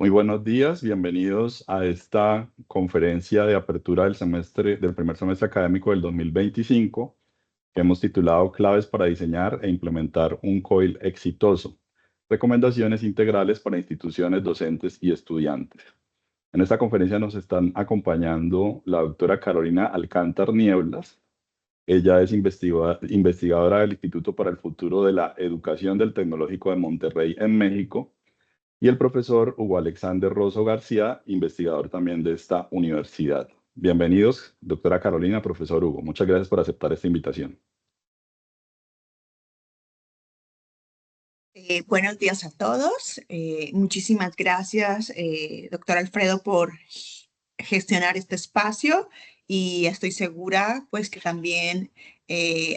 Muy buenos días, bienvenidos a esta conferencia de apertura del primer semestre académico del 2025, que hemos titulado Claves para diseñar e implementar un COIL exitoso. Recomendaciones integrales para instituciones, docentes y estudiantes. En esta conferencia nos están acompañando la doctora Carolina Alcántar Nieblas. Ella es investigadora del Instituto para el Futuro de la Educación del Tecnológico de Monterrey en México, y el profesor Hugo Alexander Rosso García, investigador también de esta universidad. Bienvenidos, doctora Carolina, profesor Hugo. Muchas gracias por aceptar esta invitación. Buenos días a todos. Muchísimas gracias, doctor Alfredo, por gestionar este espacio, y estoy segura pues que también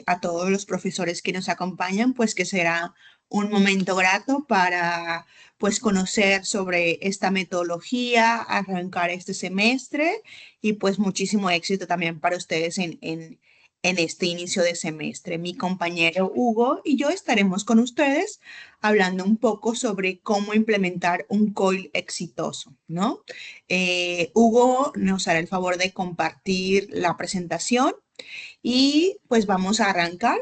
a todos los profesores que nos acompañan pues que será un momento grato para pues conocer sobre esta metodología, arrancar este semestre, y pues muchísimo éxito también para ustedes en este inicio de semestre. Mi compañero Hugo y yo estaremos con ustedes hablando un poco sobre cómo implementar un COIL exitoso, ¿no? Hugo nos hará el favor de compartir la presentación y pues vamos a arrancar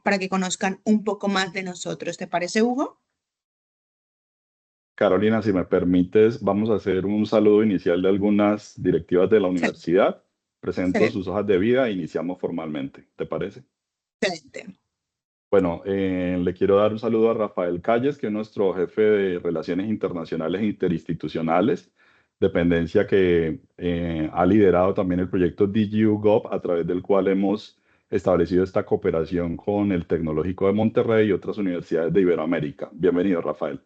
para que conozcan un poco más de nosotros. ¿Te parece, Hugo? Carolina, si me permites, vamos a hacer un saludo inicial de algunas directivas de la universidad. Presento Excelente. sus hojas de vida e iniciamos formalmente. ¿Te parece? Excelente. Bueno, le quiero dar un saludo a Rafael Calles, que es nuestro jefe de Relaciones Internacionales e Interinstitucionales, dependencia que ha liderado también el proyecto DGU-GOV, a través del cual hemos establecido esta cooperación con el Tecnológico de Monterrey y otras universidades de Iberoamérica. Bienvenido, Rafael.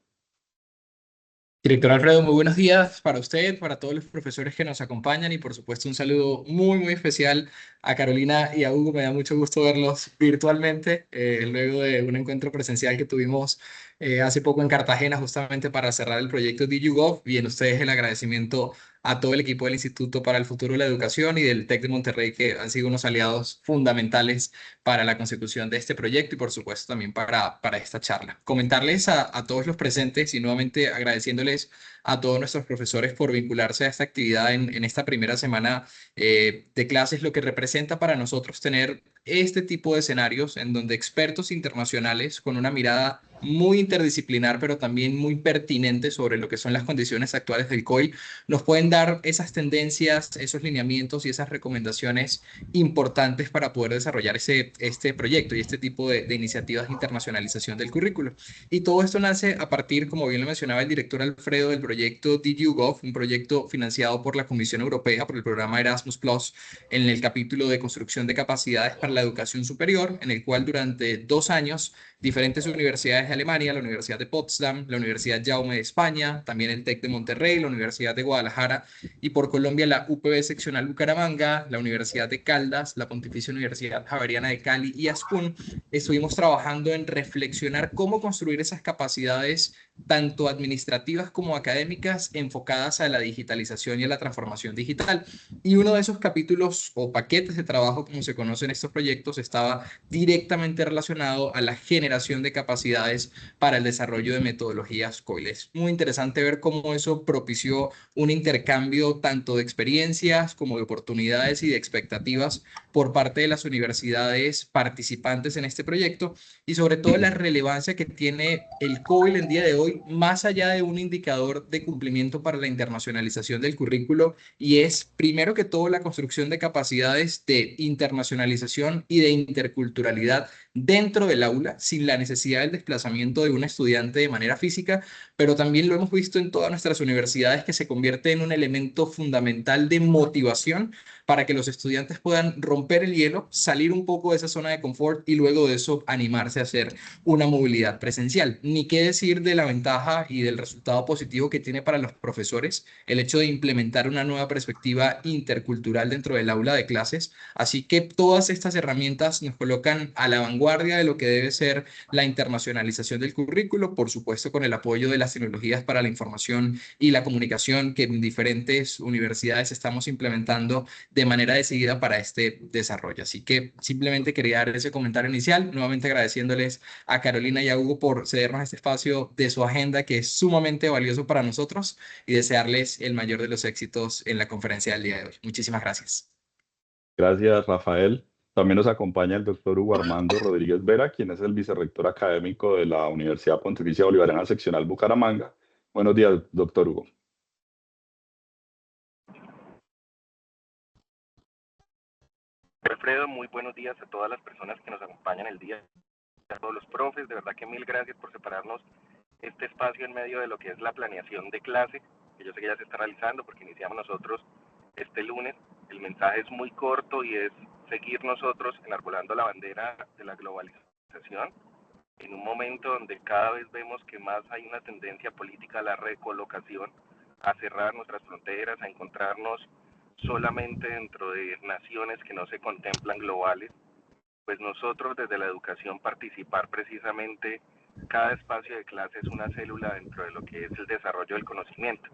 Director Alfredo, muy buenos días para usted, para todos los profesores que nos acompañan y por supuesto un saludo muy especial a Carolina y a Hugo. Me da mucho gusto verlos virtualmente luego de un encuentro presencial que tuvimos hace poco en Cartagena justamente para cerrar el proyecto DigiGov. Bien, ustedes el agradecimiento a todo el equipo del Instituto para el Futuro de la Educación y del TEC de Monterrey, que han sido unos aliados fundamentales para la consecución de este proyecto y por supuesto también para esta charla. Comentarles a todos los presentes y nuevamente agradeciéndoles a todos nuestros profesores por vincularse a esta actividad en esta primera semana de clases, lo que representa para nosotros tener este tipo de escenarios en donde expertos internacionales con una mirada muy interdisciplinar, pero también muy pertinente sobre lo que son las condiciones actuales del COI, nos pueden dar esas tendencias, esos lineamientos y esas recomendaciones importantes para poder desarrollar este proyecto y este tipo de iniciativas de internacionalización del currículo. Y todo esto nace a partir, como bien lo mencionaba el director Alfredo, del proyecto DigiGov, un proyecto financiado por la Comisión Europea, por el programa Erasmus Plus, en el capítulo de construcción de capacidades para la educación superior, en el cual durante 2 años diferentes universidades de Alemania, la Universidad de Potsdam, la Universidad Jaume de España, también el TEC de Monterrey, la Universidad de Guadalajara y por Colombia la UPB seccional Bucaramanga, la Universidad de Caldas, la Pontificia Universidad Javeriana de Cali y ASCUN, estuvimos trabajando en reflexionar cómo construir esas capacidades tanto administrativas como académicas enfocadas a la digitalización y a la transformación digital. Y uno de esos capítulos o paquetes de trabajo, como se conocen estos proyectos, estaba directamente relacionado a la generación de capacidades para el desarrollo de metodologías COIL. Es muy interesante ver cómo eso propició un intercambio tanto de experiencias como de oportunidades y de expectativas por parte de las universidades participantes en este proyecto, y sobre todo la relevancia que tiene el COIL en día de hoy, más allá de un indicador de cumplimiento para la internacionalización del currículo, y es primero que todo la construcción de capacidades de internacionalización y de interculturalidad dentro del aula, sin la necesidad del desplazamiento de un estudiante de manera física, pero también lo hemos visto en todas nuestras universidades, que se convierte en un elemento fundamental de motivación para que los estudiantes puedan romper el hielo, salir un poco de esa zona de confort y luego de eso animarse a hacer una movilidad presencial. Ni qué decir de la ventaja y del resultado positivo que tiene para los profesores el hecho de implementar una nueva perspectiva intercultural dentro del aula de clases. Así que todas estas herramientas nos colocan a la vanguardia de lo que debe ser la internacionalización del currículo, por supuesto con el apoyo de las tecnologías para la información y la comunicación que en diferentes universidades estamos implementando de manera decidida para este desarrollo. Así que simplemente quería dar ese comentario inicial, nuevamente agradeciéndoles a Carolina y a Hugo por cedernos este espacio de su agenda que es sumamente valioso para nosotros y desearles el mayor de los éxitos en la conferencia del día de hoy. Muchísimas gracias. Gracias, Rafael. También nos acompaña el doctor Hugo Armando Rodríguez Vera, quien es el vicerrector académico de la Universidad Pontificia Bolivariana Seccional Bucaramanga. Buenos días, doctor Hugo. Alfredo, muy buenos días a todas las personas que nos acompañan el día, a todos los profes, de verdad que mil gracias por separarnos este espacio en medio de lo que es la planeación de clase, que yo sé que ya se está realizando porque iniciamos nosotros este lunes. El mensaje es muy corto y es seguir nosotros enarbolando la bandera de la globalización en un momento donde cada vez vemos que más hay una tendencia política a la recolocación, a cerrar nuestras fronteras, a encontrarnos solamente dentro de naciones que no se contemplan globales. Pues nosotros desde la educación participar precisamente, cada espacio de clase es una célula dentro de lo que es el desarrollo del conocimiento.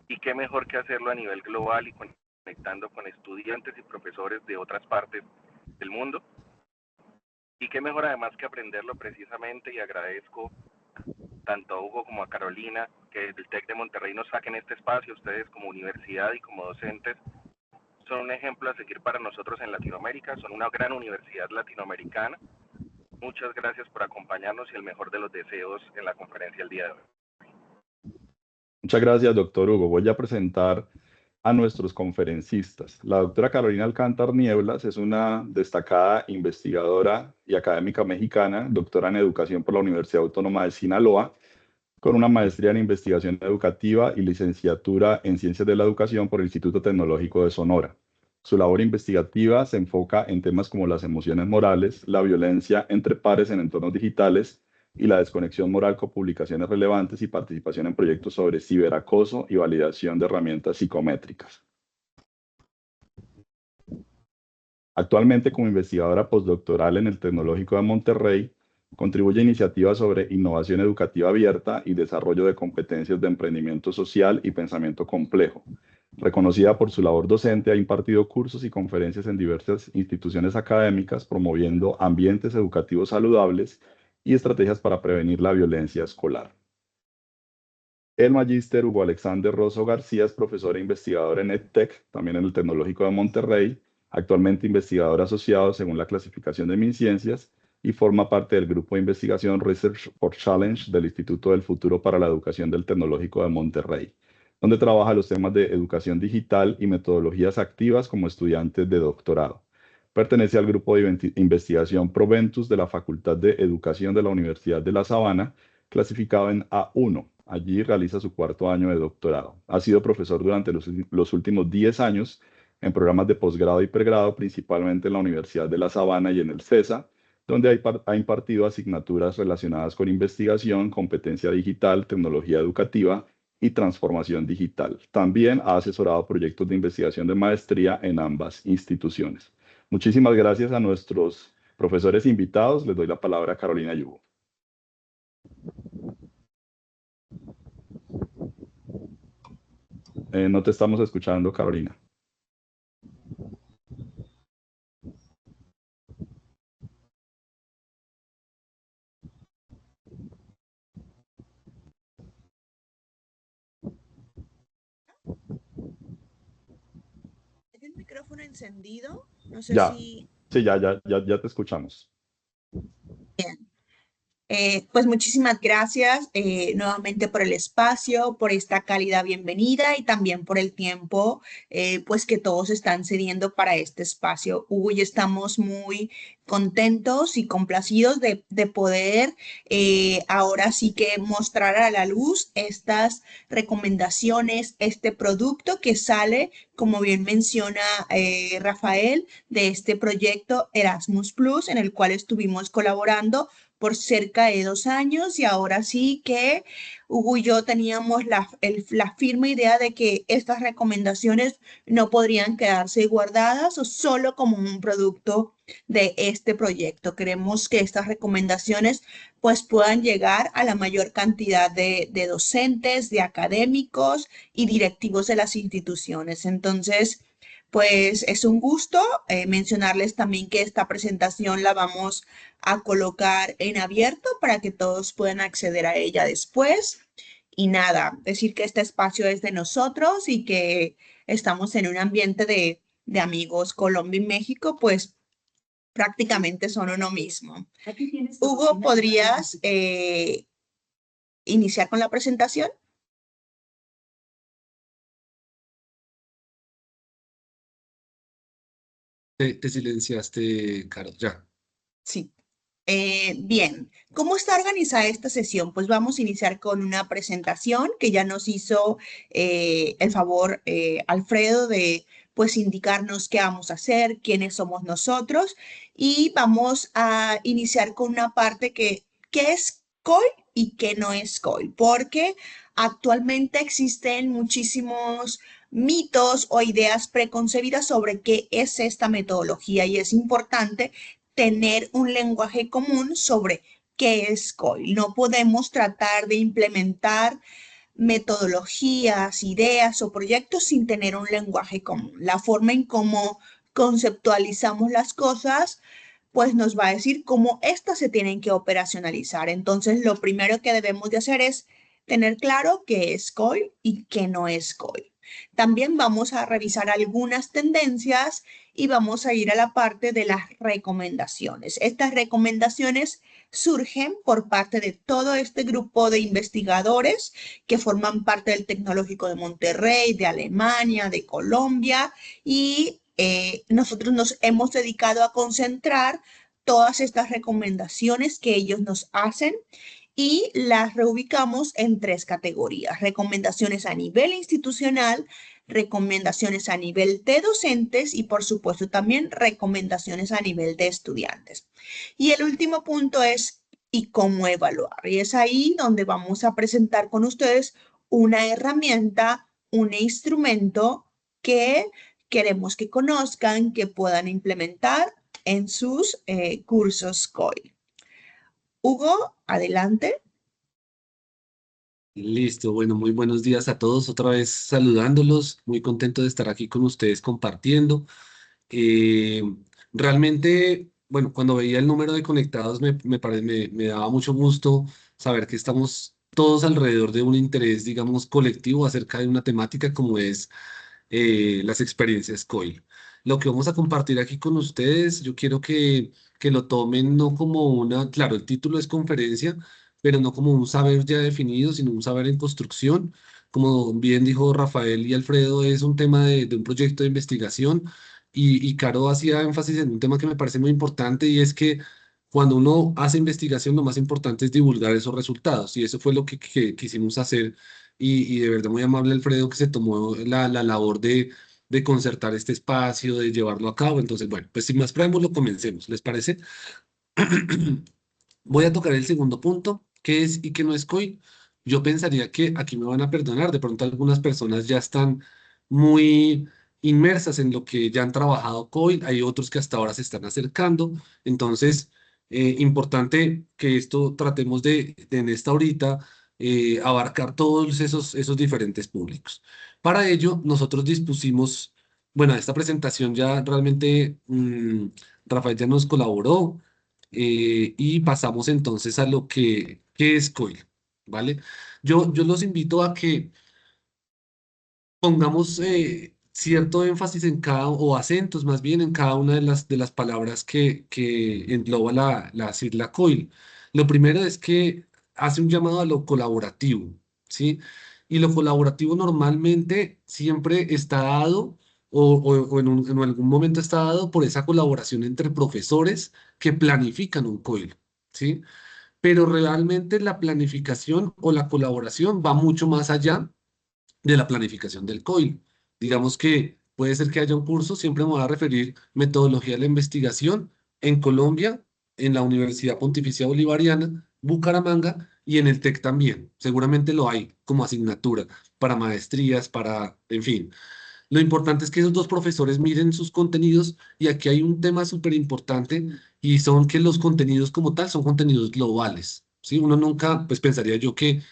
Y qué mejor que hacerlo a nivel global y conectando con estudiantes y profesores de otras partes del mundo. Y qué mejor además que aprenderlo precisamente, y agradezco tanto a Hugo como a Carolina que desde el TEC de Monterrey nos saquen este espacio. Ustedes como universidad y como docentes son un ejemplo a seguir para nosotros en Latinoamérica, son una gran universidad latinoamericana. Muchas gracias por acompañarnos y el mejor de los deseos en la conferencia el día de hoy. Muchas gracias, doctor Hugo. Voy a presentar a nuestros conferencistas. La doctora Carolina Alcántar Nieblas es una destacada investigadora y académica mexicana, doctora en educación por la Universidad Autónoma de Sinaloa, con una maestría en investigación educativa y licenciatura en ciencias de la educación por el Instituto Tecnológico de Sonora. Su labor investigativa se enfoca en temas como las emociones morales, la violencia entre pares en entornos digitales y la desconexión moral con publicaciones relevantes y participación en proyectos sobre ciberacoso y validación de herramientas psicométricas. Actualmente, como investigadora postdoctoral en el Tecnológico de Monterrey, contribuye a iniciativas sobre innovación educativa abierta y desarrollo de competencias de emprendimiento social y pensamiento complejo. Reconocida por su labor docente, ha impartido cursos y conferencias en diversas instituciones académicas promoviendo ambientes educativos saludables y estrategias para prevenir la violencia escolar. El magíster Hugo Alexander Rosso García es profesor e investigador en EdTech, también en el Tecnológico de Monterrey, actualmente investigador asociado según la clasificación de MinCiencias y forma parte del grupo de investigación Research for Challenge del Instituto del Futuro para la Educación del Tecnológico de Monterrey, donde trabaja los temas de educación digital y metodologías activas como estudiante de doctorado. Pertenece al grupo de investigación Proventus de la Facultad de Educación de la Universidad de La Sabana, clasificado en A1. Allí realiza su cuarto año de doctorado. Ha sido profesor durante los últimos 10 años en programas de posgrado y pregrado, principalmente en la Universidad de La Sabana y en el CESA, donde ha impartido asignaturas relacionadas con investigación, competencia digital, tecnología educativa y transformación digital. También ha asesorado proyectos de investigación de maestría en ambas instituciones. Muchísimas gracias a nuestros profesores invitados. Les doy la palabra a Carolina y Hugo. No te estamos escuchando, Carolina. ¿Es el micrófono encendido? No sé Ya, si... sí, ya te escuchamos. Bien. Pues muchísimas gracias nuevamente por el espacio, por esta cálida bienvenida y también por el tiempo pues que todos están cediendo para este espacio. Hugo y estamos muy contentos y complacidos de poder ahora sí que mostrar a la luz estas recomendaciones, este producto que sale, como bien menciona Rafael, de este proyecto Erasmus Plus, en el cual estuvimos colaborando por cerca de 2 años y ahora sí que Hugo y yo teníamos la firme idea de que estas recomendaciones no podrían quedarse guardadas o solo como un producto de este proyecto. Queremos que estas recomendaciones pues puedan llegar a la mayor cantidad de docentes, de académicos y directivos de las instituciones. Entonces, Pues es un gusto mencionarles también que esta presentación la vamos a colocar en abierto para que todos puedan acceder a ella después. Y nada, decir que este espacio es de nosotros y que estamos en un ambiente de amigos Colombia y México, pues prácticamente son uno mismo. Hugo, ¿podrías iniciar con la presentación? Te silenciaste, Caro, ya. Sí. Bien, ¿cómo está organizada esta sesión? Pues vamos a iniciar con una presentación que ya nos hizo el favor Alfredo de pues indicarnos qué vamos a hacer, quiénes somos nosotros y vamos a iniciar con una parte qué es COIL y qué no es COIL, porque actualmente existen muchísimos mitos o ideas preconcebidas sobre qué es esta metodología y es importante tener un lenguaje común sobre qué es COIL. No podemos tratar de implementar metodologías, ideas o proyectos sin tener un lenguaje común. La forma en cómo conceptualizamos las cosas, pues nos va a decir cómo éstas se tienen que operacionalizar. Entonces, lo primero que debemos de hacer es tener claro qué es COIL y qué no es COIL. También vamos a revisar algunas tendencias y vamos a ir a la parte de las recomendaciones. Estas recomendaciones surgen por parte de todo este grupo de investigadores que forman parte del Tecnológico de Monterrey, de Alemania, de Colombia y nosotros nos hemos dedicado a concentrar todas estas recomendaciones que ellos nos hacen y las reubicamos en tres categorías: recomendaciones a nivel institucional, recomendaciones a nivel de docentes y por supuesto también recomendaciones a nivel de estudiantes. Y el último punto es ¿y cómo evaluar? Y es ahí donde vamos a presentar con ustedes una herramienta, un instrumento que queremos que conozcan, que puedan implementar en sus cursos COIL. Hugo, adelante. Listo, bueno, muy buenos días a todos. Otra vez saludándolos, muy contento de estar aquí con ustedes compartiendo. Eh, Realmente, bueno, cuando veía el número de conectados me daba mucho gusto saber que estamos todos alrededor de un interés, digamos, colectivo acerca de una temática como es las experiencias COIL. Lo que vamos a compartir aquí con ustedes, yo quiero que lo tomen no como una, claro, el título es conferencia, pero no como un saber ya definido, sino un saber en construcción. Como bien dijo Rafael y Alfredo, es un tema de un proyecto de investigación y Caro hacía énfasis en un tema que me parece muy importante y es que cuando uno hace investigación, lo más importante es divulgar esos resultados y eso fue lo que quisimos hacer y de verdad muy amable Alfredo que se tomó la labor de concertar este espacio, de llevarlo a cabo. Entonces, bueno, pues sin más preámbulo, comencemos. ¿Les parece? Voy a tocar el segundo punto, qué es y qué no es COIL. Yo pensaría que aquí me van a perdonar, de pronto algunas personas ya están muy inmersas en lo que ya han trabajado COIL, hay otros que hasta ahora se están acercando, entonces importante que esto tratemos de en esta horita abarcar todos esos diferentes públicos. Para ello, nosotros dispusimos, bueno, esta presentación ya realmente Rafael ya nos colaboró y pasamos entonces a lo que es COIL, ¿vale? Yo los invito a que pongamos cierto énfasis en cada, o acentos más bien en cada una de las palabras que engloba la sigla COIL. Lo primero es que hace un llamado a lo colaborativo, ¿sí? Y lo colaborativo normalmente siempre está dado o en algún momento está dado por esa colaboración entre profesores que planifican un COIL, ¿sí? Pero realmente la planificación o la colaboración va mucho más allá de la planificación del COIL. Digamos que puede ser que haya un curso, siempre me voy a referir metodología de la investigación en Colombia, en la Universidad Pontificia Bolivariana, Bucaramanga y en el TEC también. Seguramente lo hay como asignatura para maestrías, para, en fin. Lo importante es que esos dos profesores miren sus contenidos y aquí hay un tema súper importante y son que los contenidos como tal son contenidos globales, ¿sí? Uno nunca, pues pensaría yo que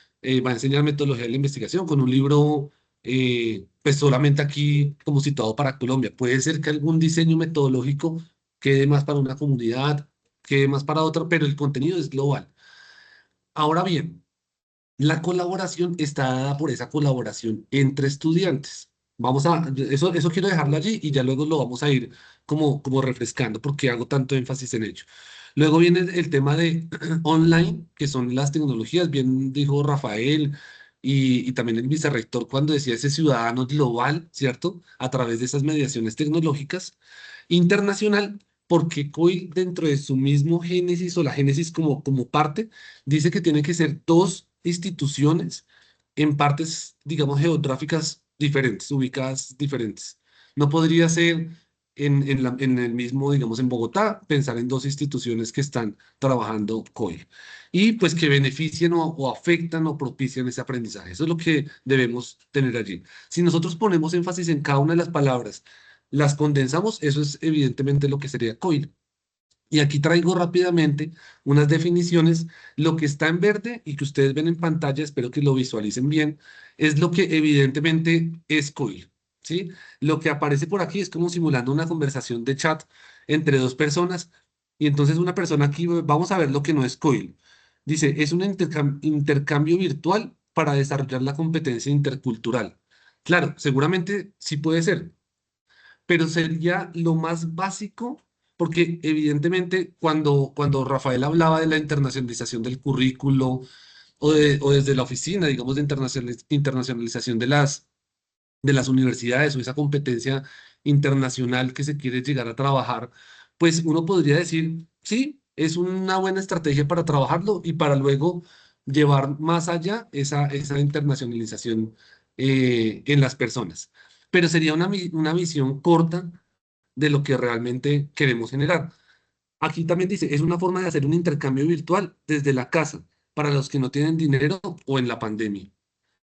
va a enseñar metodología de la investigación con un libro pues solamente aquí como situado para Colombia. Puede ser que algún diseño metodológico quede más para una comunidad, quede más para otra, pero el contenido es global. Ahora bien, la colaboración está dada por esa colaboración entre estudiantes. Eso quiero dejarlo allí y ya luego lo vamos a ir como refrescando porque hago tanto énfasis en ello. Luego viene el tema de online, que son las tecnologías, bien dijo Rafael y también el vicerrector cuando decía ese ciudadano global, ¿cierto? A través de esas mediaciones tecnológicas. Internacional, porque COIL dentro de su mismo génesis o la génesis como parte, dice que tiene que ser dos instituciones en partes, digamos, geográficas diferentes, ubicadas diferentes. No podría ser en el mismo, digamos, en Bogotá, pensar en dos instituciones que están trabajando COIL y pues que beneficien o afectan o propician ese aprendizaje. Eso es lo que debemos tener allí. Si nosotros ponemos énfasis en cada una de las palabras, las condensamos, eso es evidentemente lo que sería COIL. Y aquí traigo rápidamente unas definiciones. Lo que está en verde y que ustedes ven en pantalla, espero que lo visualicen bien, es lo que evidentemente es COIL, ¿sí? Lo que aparece por aquí es como simulando una conversación de chat entre dos personas. Y entonces una persona aquí, vamos a ver lo que no es COIL. Dice, es un intercambio virtual para desarrollar la competencia intercultural. Claro, seguramente sí puede ser, pero sería lo más básico, porque evidentemente cuando Rafael hablaba de la internacionalización del currículo o desde la oficina, digamos, de internacionalización de las universidades o esa competencia internacional que se quiere llegar a trabajar, pues uno podría decir, sí, es una buena estrategia para trabajarlo y para luego llevar más allá esa internacionalización en las personas. Pero sería una visión corta de lo que realmente queremos generar. Aquí también dice, es una forma de hacer un intercambio virtual desde la casa para los que no tienen dinero o en la pandemia.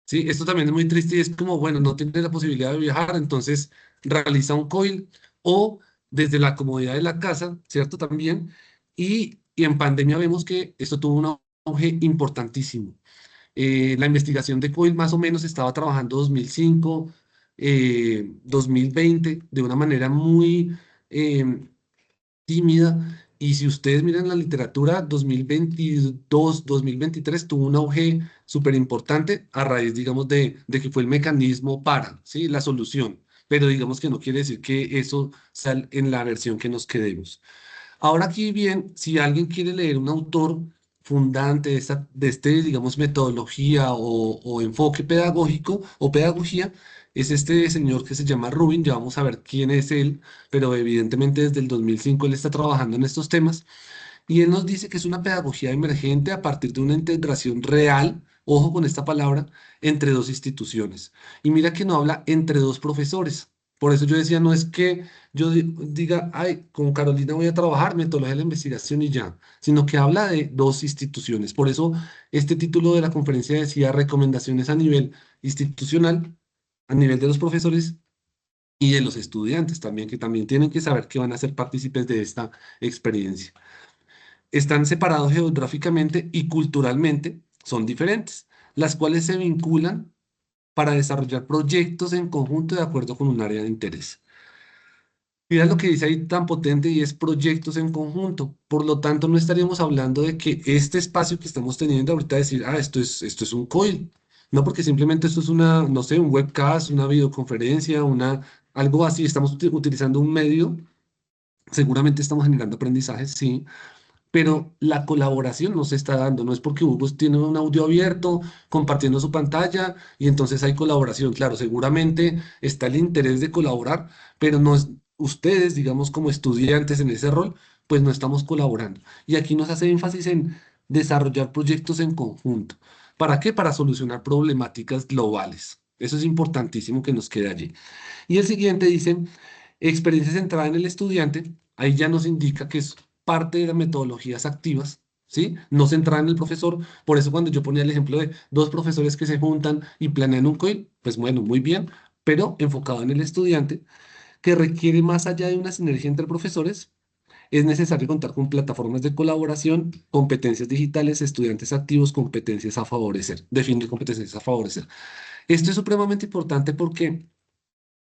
Sí, esto también es muy triste y es como, bueno, no tienes la posibilidad de viajar, entonces realiza un coil o desde la comodidad de la casa, ¿cierto? También. Y en pandemia vemos que esto tuvo un auge importantísimo. La investigación de coil más o menos estaba trabajando 2005, 2020, de una manera muy tímida. Y si ustedes miran la literatura, 2022, 2023 tuvo un auge súper importante a raíz, digamos, de que fue el mecanismo para, ¿sí? La solución. Pero digamos que no quiere decir que eso sea en la versión que nos quedemos. Ahora aquí bien, si alguien quiere leer un autor fundante de digamos, metodología o enfoque pedagógico o pedagogía, es este señor que se llama Rubin, ya vamos a ver quién es él, pero evidentemente desde el 2005 él está trabajando en estos temas y él nos dice que es una pedagogía emergente a partir de una integración real, ojo con esta palabra, entre dos instituciones. Y mira que no habla entre dos profesores. Por eso yo decía, no es que yo diga, ay, con Carolina voy a trabajar metodología de la investigación y ya, sino que habla de dos instituciones. Por eso este título de la conferencia decía recomendaciones a nivel institucional, a nivel de los profesores y de los estudiantes también, que también tienen que saber que van a ser partícipes de esta experiencia. Están separados geográficamente y culturalmente, son diferentes, las cuales se vinculan para desarrollar proyectos en conjunto de acuerdo con un área de interés. Mira lo que dice ahí tan potente y es proyectos en conjunto. Por lo tanto, no estaríamos hablando de que este espacio que estamos teniendo ahorita decir, esto es un COIL. No, porque simplemente esto es no sé, un webcast, una videoconferencia, algo así. Estamos utilizando un medio. Seguramente estamos generando aprendizajes, sí, pero la colaboración no se está dando. No es porque Hugo tiene un audio abierto, compartiendo su pantalla y entonces hay colaboración. Claro, seguramente está el interés de colaborar, pero no es, ustedes, digamos, como estudiantes en ese rol, pues no estamos colaborando. Y aquí nos hace énfasis en desarrollar proyectos en conjunto. ¿Para qué? Para solucionar problemáticas globales. Eso es importantísimo que nos quede allí. Y el siguiente dice, experiencia centrada en el estudiante. Ahí ya nos indica que es parte de las metodologías activas, ¿sí? No centrada en el profesor. Por eso cuando yo ponía el ejemplo de dos profesores que se juntan y planean un COIL, pues bueno, muy bien, pero enfocado en el estudiante, que requiere más allá de una sinergia entre profesores, es necesario contar con plataformas de colaboración, competencias digitales, estudiantes activos, competencias a favorecer, definir competencias a favorecer. Esto es supremamente importante porque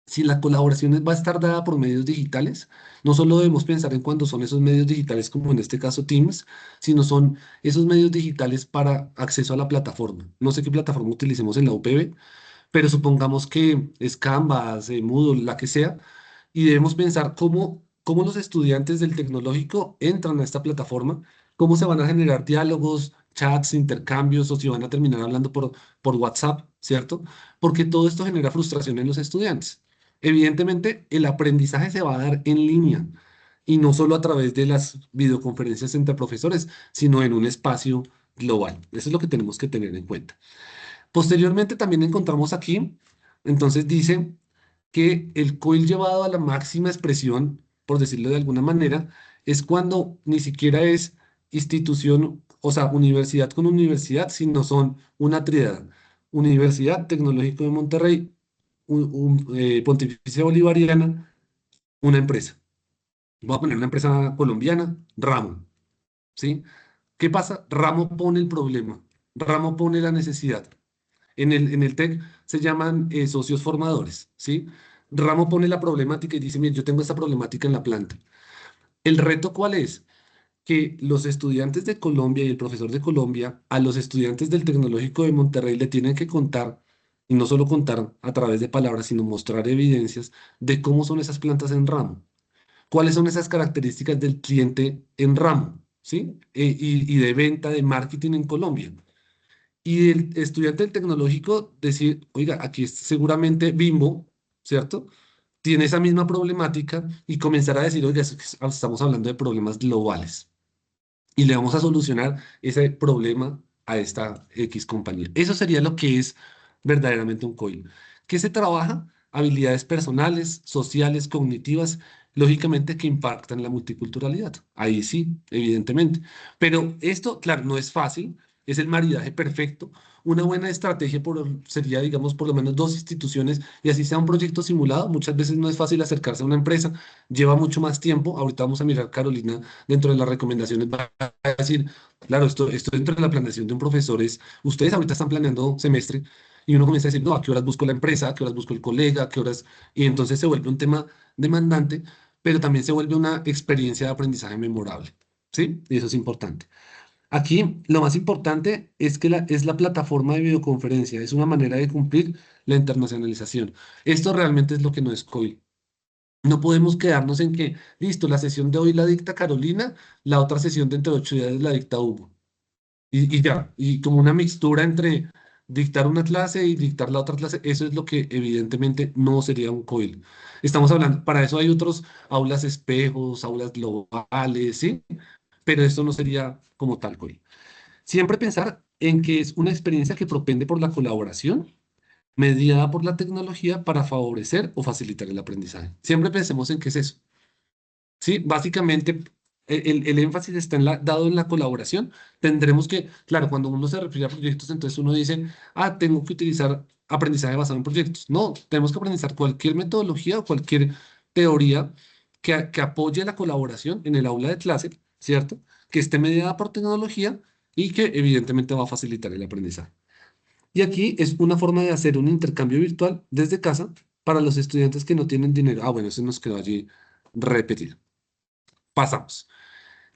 si la colaboración va a estar dada por medios digitales, no solo debemos pensar en cuándo son esos medios digitales, como en este caso Teams, sino son esos medios digitales para acceso a la plataforma. No sé qué plataforma utilicemos en la UPB, pero supongamos que es Canvas, Moodle, la que sea, y debemos pensar cómo los estudiantes del tecnológico entran a esta plataforma, cómo se van a generar diálogos, chats, intercambios, o si van a terminar hablando por WhatsApp, ¿cierto? Porque todo esto genera frustración en los estudiantes. Evidentemente, el aprendizaje se va a dar en línea y no solo a través de las videoconferencias entre profesores, sino en un espacio global. Eso es lo que tenemos que tener en cuenta. Posteriormente también encontramos aquí, entonces dice que el COIL llevado a la máxima expresión, por decirlo de alguna manera, es cuando ni siquiera es institución, o sea, universidad con universidad, sino son una tríada. Universidad Tecnológico de Monterrey, Pontificia Bolivariana, una empresa. Voy a poner una empresa colombiana, Ramo, ¿sí? ¿Qué pasa? Ramo pone el problema, Ramo pone la necesidad. En el TEC se llaman socios formadores, ¿sí? Ramo pone la problemática y dice, mire, yo tengo esta problemática en la planta. ¿El reto cuál es? Que los estudiantes de Colombia y el profesor de Colombia a los estudiantes del Tecnológico de Monterrey le tienen que contar, y no solo contar a través de palabras, sino mostrar evidencias de cómo son esas plantas en ramo, cuáles son esas características del cliente en ramo, ¿sí? Y de venta, de marketing en Colombia. Y el estudiante del tecnológico decir, oiga, aquí es seguramente Bimbo, ¿cierto? Tiene esa misma problemática y comenzar a decir, oiga, estamos hablando de problemas globales y le vamos a solucionar ese problema a esta X compañía. Eso sería lo que es verdaderamente un COIL. ¿Qué se trabaja? Habilidades personales, sociales, cognitivas, lógicamente que impactan la multiculturalidad. Ahí sí, evidentemente. Pero esto, claro, no es fácil, es el maridaje perfecto. Una buena estrategia sería, digamos, por lo menos dos instituciones y así sea un proyecto simulado. Muchas veces no es fácil acercarse a una empresa, lleva mucho más tiempo. Ahorita vamos a mirar, Carolina, dentro de las recomendaciones, va a decir, claro, esto dentro de la planeación de un profesor es, ustedes ahorita están planeando semestre y uno comienza a decir, no, ¿a qué horas busco la empresa? ¿A qué horas busco el colega? ¿A qué horas? Y entonces se vuelve un tema demandante, pero también se vuelve una experiencia de aprendizaje memorable, ¿sí? Y eso es importante. Aquí lo más importante es que es la plataforma de videoconferencia, es una manera de cumplir la internacionalización. Esto realmente es lo que no es COI. No podemos quedarnos en que, listo, la sesión de hoy la dicta Carolina, la otra sesión dentro de 8 días la dicta Hugo. Y ya, y como una mixtura entre dictar una clase y dictar la otra clase, eso es lo que evidentemente no sería un COIL. Estamos hablando, para eso hay otros aulas espejos, aulas globales, ¿sí? Pero esto no sería como tal COIL. Siempre pensar en que es una experiencia que propende por la colaboración mediada por la tecnología para favorecer o facilitar el aprendizaje. Siempre pensemos en qué es eso. Sí, básicamente el énfasis está dado en la colaboración. Tendremos que, claro, cuando uno se refiere a proyectos, entonces uno dice, ah, tengo que utilizar aprendizaje basado en proyectos. No, tenemos que aprender cualquier metodología o cualquier teoría que apoye la colaboración en el aula de clase, ¿cierto? Que esté mediada por tecnología y que evidentemente va a facilitar el aprendizaje. Y aquí es una forma de hacer un intercambio virtual desde casa para los estudiantes que no tienen dinero. Ah, bueno, eso nos quedó allí repetido. Pasamos.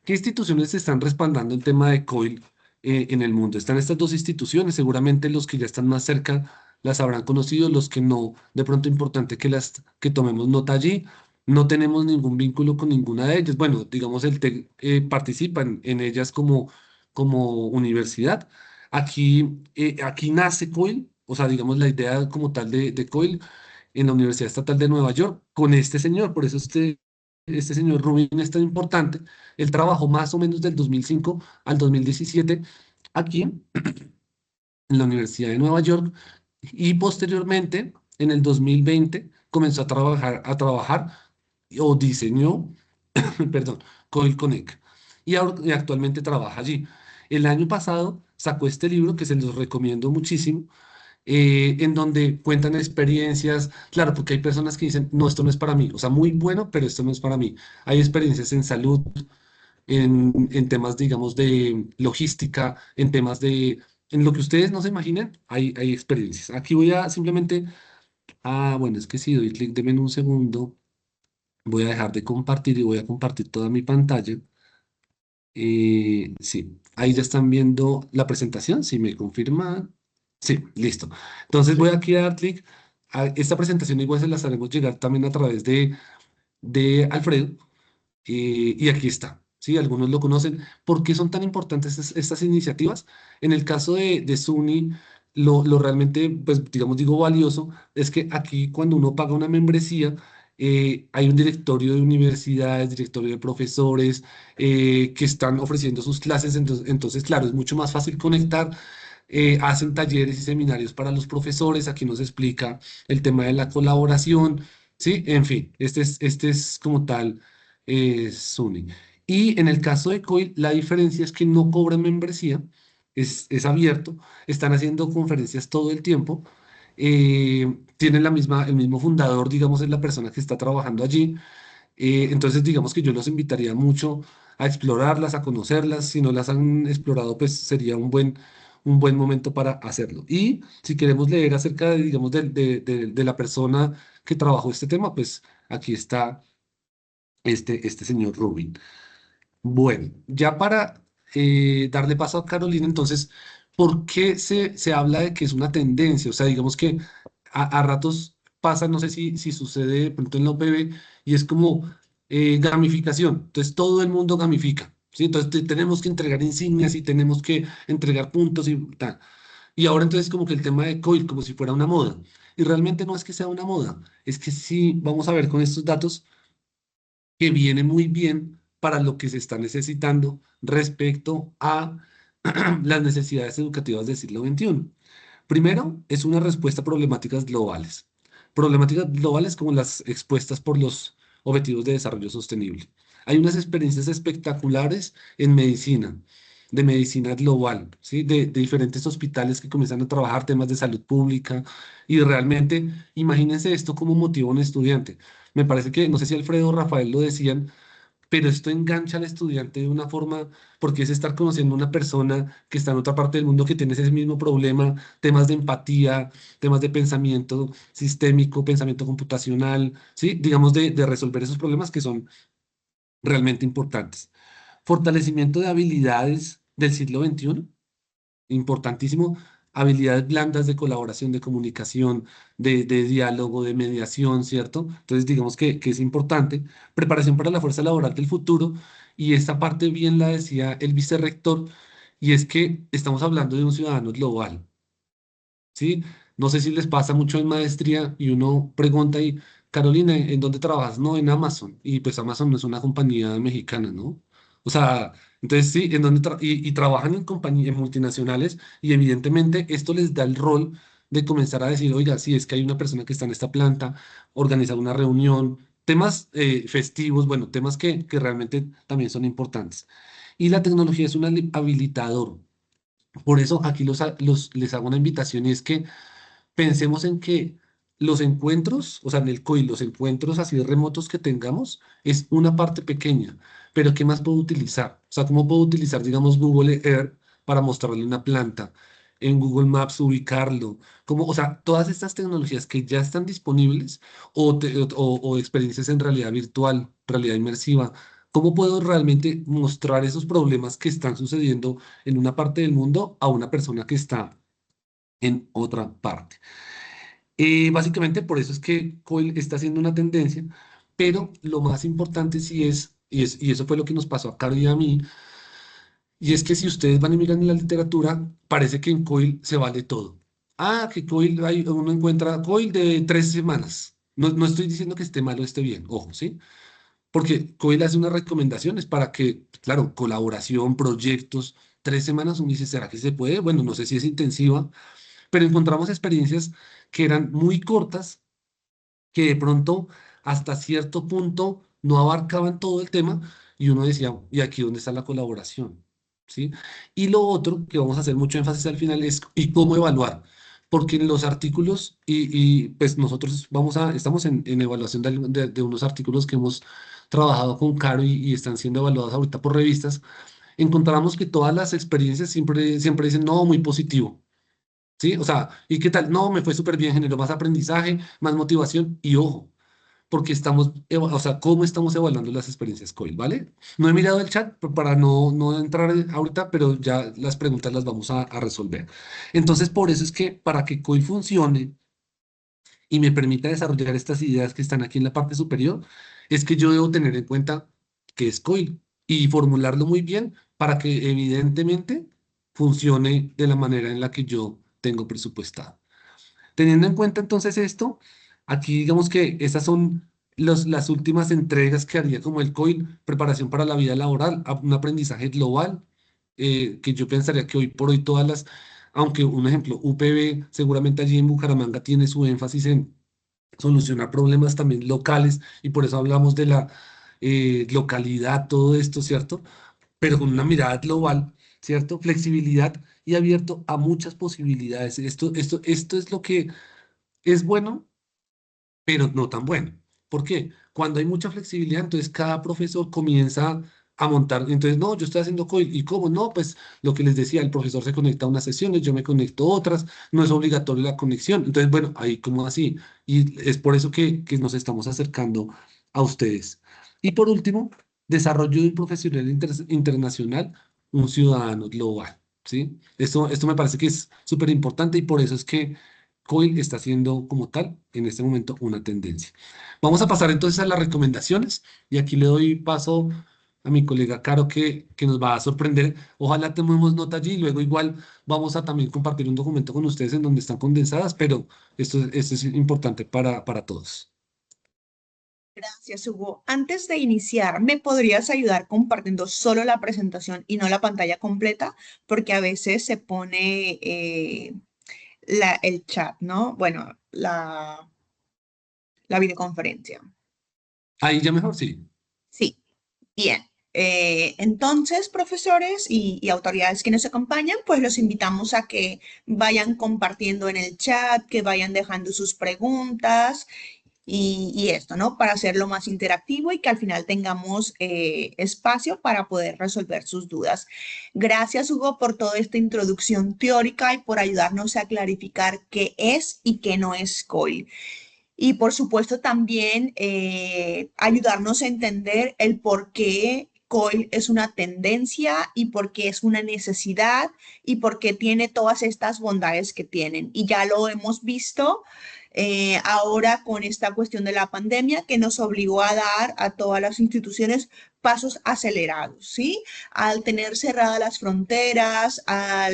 ¿Qué instituciones están respaldando el tema de COIL en el mundo? Están estas dos instituciones, seguramente los que ya están más cerca las habrán conocido, los que no, de pronto importante que tomemos nota allí. No tenemos ningún vínculo con ninguna de ellas. Bueno, digamos, el TEC participa en ellas como universidad. Aquí nace COIL, o sea, digamos, la idea como tal de COIL en la Universidad Estatal de Nueva York con este señor, por eso este señor Rubin es tan importante. Él trabajó más o menos del 2005 al 2017 aquí en la Universidad de Nueva York y posteriormente, en el 2020, comenzó a trabajar o diseñó, perdón, Coil Connect y actualmente trabaja allí. El año pasado sacó este libro que se los recomiendo muchísimo, en donde cuentan experiencias, claro, porque hay personas que dicen, no, esto no es para mí, o sea, muy bueno, pero esto no es para mí. Hay experiencias en salud, en temas, digamos, de logística, en temas en lo que ustedes no se imaginen, hay experiencias. Aquí voy a simplemente, bueno, es que si doy clic, denme un segundo, voy a dejar de compartir y voy a compartir toda mi pantalla. Sí, ahí ya están viendo la presentación, si me confirman. Sí, listo. Entonces voy Sí. aquí a dar clic. A esta presentación igual se las haremos llegar también a través de Alfredo. Y aquí está, ¿sí? Algunos lo conocen. ¿Por qué son tan importantes estas iniciativas? En el caso de SUNY, lo realmente, pues digamos, digo valioso, es que aquí cuando uno paga una membresía, hay un directorio de universidades, directorio de profesores que están ofreciendo sus clases, entonces, claro, es mucho más fácil conectar. Hacen talleres y seminarios para los profesores, aquí nos explica el tema de la colaboración, ¿sí? En fin, este es como tal SUNY. Y en el caso de COIL, la diferencia es que no cobran membresía, es abierto, están haciendo conferencias todo el tiempo, tienen el mismo fundador, digamos, es la persona que está trabajando allí. Entonces, digamos que yo los invitaría mucho a explorarlas, a conocerlas. Si no las han explorado, pues sería un buen momento para hacerlo. Y si queremos leer acerca de, digamos, de la persona que trabajó este tema, pues aquí está este señor Rubin. Bueno, ya para darle paso a Carolina, entonces, ¿por qué se habla de que es una tendencia? O sea, digamos que a ratos pasa, no sé si sucede de pronto en la UPB, y es como gamificación. Entonces, todo el mundo gamifica, ¿sí? Entonces, tenemos que entregar insignias y tenemos que entregar puntos y tal. Y ahora entonces como que el tema de COIL, como si fuera una moda. Y realmente no es que sea una moda, es que sí, vamos a ver con estos datos que viene muy bien para lo que se está necesitando respecto a las necesidades educativas del siglo XXI. Primero, es una respuesta a problemáticas globales. Problemáticas globales como las expuestas por los Objetivos de Desarrollo Sostenible. Hay unas experiencias espectaculares en medicina, de medicina global, ¿sí? De diferentes hospitales que comienzan a trabajar temas de salud pública y realmente, imagínense esto como motiva a un estudiante. Me parece que, no sé si Alfredo o Rafael lo decían, pero esto engancha al estudiante de una forma, porque es estar conociendo a una persona que está en otra parte del mundo que tiene ese mismo problema, temas de empatía, temas de pensamiento sistémico, pensamiento computacional, ¿sí? Digamos, de resolver esos problemas que son realmente importantes. Fortalecimiento de habilidades del siglo XXI, importantísimo. Habilidades blandas de colaboración, de comunicación, de diálogo, de mediación, ¿cierto? Entonces, digamos que es importante. Preparación para la fuerza laboral del futuro. Y esta parte bien la decía el vicerrector, y es que estamos hablando de un ciudadano global, ¿sí? No sé si les pasa mucho en maestría y uno pregunta y, Carolina, ¿en dónde trabajas? No, en Amazon. Y pues Amazon no es una compañía mexicana, ¿no? O sea, entonces sí, y trabajan en compañías multinacionales y evidentemente esto les da el rol de comenzar a decir, oiga, sí, es que hay una persona que está en esta planta, organizar una reunión, temas festivos, bueno, temas que realmente también son importantes. Y la tecnología es un habilitador. Por eso aquí les hago una invitación y es que pensemos en que los encuentros, o sea, en el COI, los encuentros así remotos que tengamos, es una parte pequeña, pero ¿qué más puedo utilizar? O sea, ¿cómo puedo utilizar, digamos, Google Earth para mostrarle una planta? En Google Maps ubicarlo, o sea, todas estas tecnologías que ya están disponibles o experiencias en realidad virtual, realidad inmersiva, ¿cómo puedo realmente mostrar esos problemas que están sucediendo en una parte del mundo a una persona que está en otra parte? Básicamente por eso es que Coil está haciendo una tendencia, pero lo más importante sí y eso fue lo que nos pasó a Caro y a mí, y es que si ustedes van y miran en la literatura, parece que en Coil se vale todo. Que Coil, uno encuentra Coil de 3 semanas. No, no estoy diciendo que esté mal o esté bien, ojo, ¿sí? Porque Coil hace unas recomendaciones para que, claro, colaboración, proyectos, 3 semanas, uno dice, ¿será que se puede? Bueno, no sé si es intensiva, pero encontramos experiencias que eran muy cortas, que de pronto hasta cierto punto no abarcaban todo el tema y uno decía, ¿y aquí dónde está la colaboración? ¿Sí? Y lo otro que vamos a hacer mucho énfasis al final es ¿y cómo evaluar? Porque en los artículos, pues nosotros estamos en evaluación de unos artículos que hemos trabajado con Caro y están siendo evaluados ahorita por revistas, encontramos que todas las experiencias siempre dicen, no, muy positivo. ¿Sí? O sea, ¿y qué tal? No, me fue súper bien, generó más aprendizaje, más motivación y ojo, porque o sea, ¿cómo estamos evaluando las experiencias COIL, ¿vale? No he mirado el chat para no entrar ahorita, pero ya las preguntas las vamos a resolver. Entonces, por eso es que para que COIL funcione y me permita desarrollar estas ideas que están aquí en la parte superior, es que yo debo tener en cuenta que es COIL y formularlo muy bien para que evidentemente funcione de la manera en la que yo tengo presupuestado. Teniendo en cuenta entonces esto, aquí digamos que esas son las últimas entregas que haría como el COIL, preparación para la vida laboral, un aprendizaje global, que yo pensaría que hoy por hoy aunque un ejemplo, UPB seguramente allí en Bucaramanga tiene su énfasis en solucionar problemas también locales y por eso hablamos de la localidad, todo esto, ¿cierto? Pero con una mirada global, ¿cierto? Flexibilidad y abierto a muchas posibilidades. Esto es lo que es bueno, pero no tan bueno. ¿Por qué? Cuando hay mucha flexibilidad, entonces cada profesor comienza a montar, entonces, no, yo estoy haciendo COIL, ¿y cómo? No, pues lo que les decía, el profesor se conecta a unas sesiones, yo me conecto a otras, no es obligatorio la conexión. Entonces, bueno, ahí como así. Y es por eso que nos estamos acercando a ustedes. Y por último, desarrollo de un profesional internacional, un ciudadano global, ¿sí? Esto me parece que es súper importante y por eso es que COIL está siendo como tal en este momento una tendencia. Vamos a pasar entonces a las recomendaciones y aquí le doy paso a mi colega Caro que nos va a sorprender. Ojalá tomemos nota allí y luego igual vamos a también compartir un documento con ustedes en donde están condensadas, pero esto es importante para todos. Gracias, Hugo. Antes de iniciar, ¿me podrías ayudar compartiendo solo la presentación y no la pantalla completa? Porque a veces se pone el chat, ¿no? Bueno, la videoconferencia. Ahí ya mejor, sí. Sí, bien. Entonces, profesores y autoridades que nos acompañan, pues los invitamos a que vayan compartiendo en el chat, que vayan dejando sus preguntas y esto, ¿no? Para hacerlo más interactivo y que al final tengamos espacio para poder resolver sus dudas. Gracias, Hugo, por toda esta introducción teórica y por ayudarnos a clarificar qué es y qué no es COIL. Y por supuesto también ayudarnos a entender el por qué COIL es una tendencia y por qué es una necesidad y por qué tiene todas estas bondades que tienen. Y ya lo hemos visto ahora con esta cuestión de la pandemia que nos obligó a dar a todas las instituciones pasos acelerados, ¿sí? Al tener cerradas las fronteras, a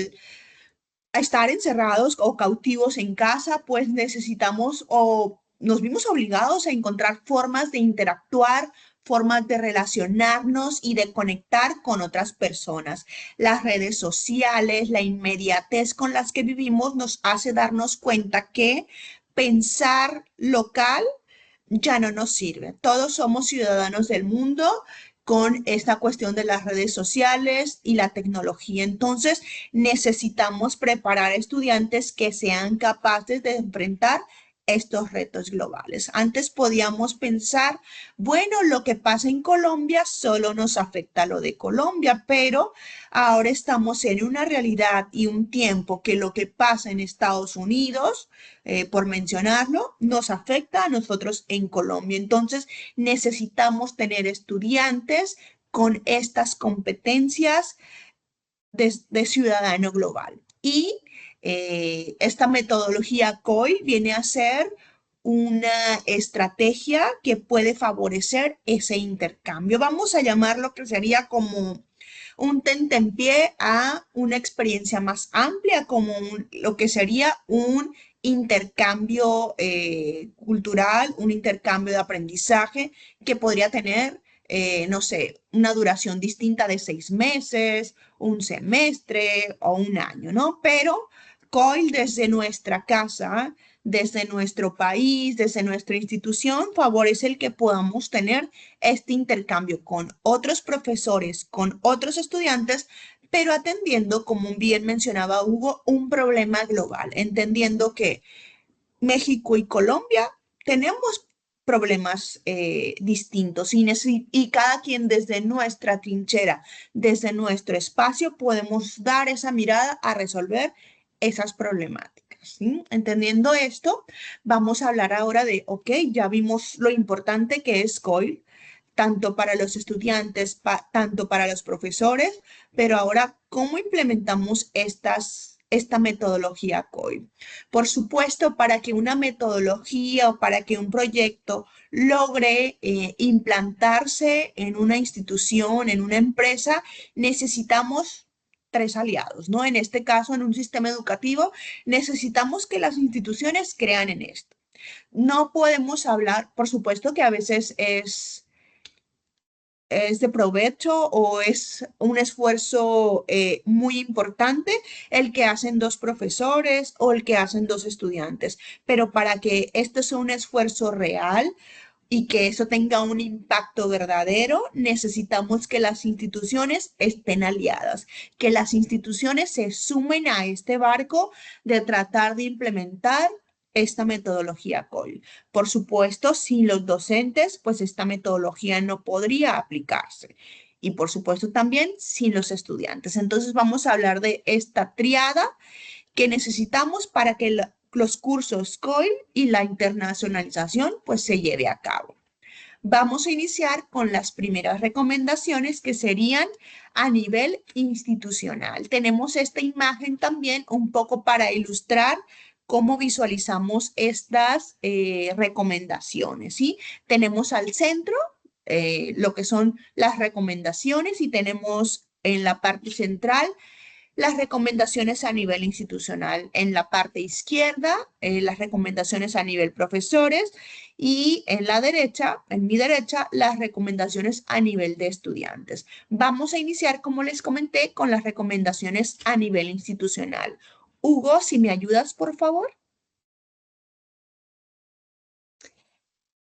estar encerrados o cautivos en casa, pues necesitamos o nos vimos obligados a encontrar formas de interactuar, formas de relacionarnos y de conectar con otras personas. Las redes sociales, la inmediatez con las que vivimos nos hace darnos cuenta que pensar local ya no nos sirve. Todos somos ciudadanos del mundo con esta cuestión de las redes sociales y la tecnología. Entonces, necesitamos preparar estudiantes que sean capaces de enfrentar estos retos globales. Antes podíamos pensar, bueno, lo que pasa en Colombia solo nos afecta a lo de Colombia, pero ahora estamos en una realidad y un tiempo que lo que pasa en Estados Unidos, por mencionarlo, nos afecta a nosotros en Colombia. Entonces, necesitamos tener estudiantes con estas competencias de ciudadano global. Y esta metodología COI viene a ser una estrategia que puede favorecer ese intercambio. Vamos a llamarlo que sería como un tentempié a una experiencia más amplia, como lo que sería un intercambio cultural, un intercambio de aprendizaje que podría tener, no sé, una duración distinta de 6 meses, un semestre o un año, ¿no? Pero COIL desde nuestra casa, desde nuestro país, desde nuestra institución, favorece el que podamos tener este intercambio con otros profesores, con otros estudiantes, pero atendiendo, como bien mencionaba Hugo, un problema global, entendiendo que México y Colombia tenemos problemas distintos y cada quien desde nuestra trinchera, desde nuestro espacio, podemos dar esa mirada a resolver esas problemáticas, ¿sí? Entendiendo esto, vamos a hablar ahora de, ok, ya vimos lo importante que es COIL, tanto para los estudiantes, tanto para los profesores, pero ahora, ¿cómo implementamos esta metodología COIL? Por supuesto, para que una metodología o para que un proyecto logre implantarse en una institución, en una empresa, necesitamos tres aliados, ¿no? En este caso, en un sistema educativo, necesitamos que las instituciones crean en esto. No podemos hablar, por supuesto que a veces es de provecho o es un esfuerzo muy importante el que hacen dos profesores o el que hacen dos estudiantes. Pero para que esto sea un esfuerzo real y que eso tenga un impacto verdadero, necesitamos que las instituciones estén aliadas, que las instituciones se sumen a este barco de tratar de implementar esta metodología COIL. Por supuesto, sin los docentes, pues esta metodología no podría aplicarse. Y por supuesto también sin los estudiantes. Entonces vamos a hablar de esta triada que necesitamos para que los cursos COIL y la internacionalización pues se lleve a cabo. Vamos a iniciar con las primeras recomendaciones que serían a nivel institucional. Tenemos esta imagen también un poco para ilustrar cómo visualizamos estas recomendaciones, ¿sí? Tenemos al centro lo que son las recomendaciones y tenemos en la parte central las recomendaciones a nivel institucional. En la parte izquierda, las recomendaciones a nivel profesores y en la derecha, en mi derecha, las recomendaciones a nivel de estudiantes. Vamos a iniciar, como les comenté, con las recomendaciones a nivel institucional. Hugo, si me ayudas, por favor.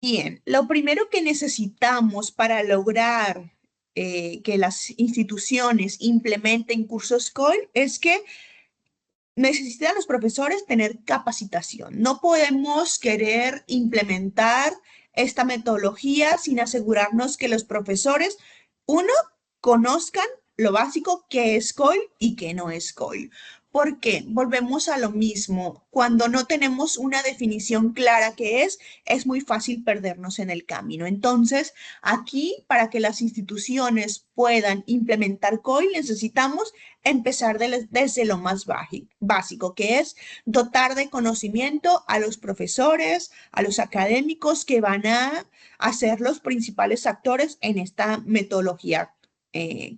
Bien, lo primero que necesitamos para lograr que las instituciones implementen cursos COIL es que necesitan los profesores tener capacitación. No podemos querer implementar esta metodología sin asegurarnos que los profesores, uno, conozcan lo básico que es COIL y que no es COIL. Porque volvemos a lo mismo. Cuando no tenemos una definición clara que es muy fácil perdernos en el camino. Entonces, aquí, para que las instituciones puedan implementar COIL, necesitamos empezar desde lo más básico, que es dotar de conocimiento a los profesores, a los académicos que van a ser los principales actores en esta metodología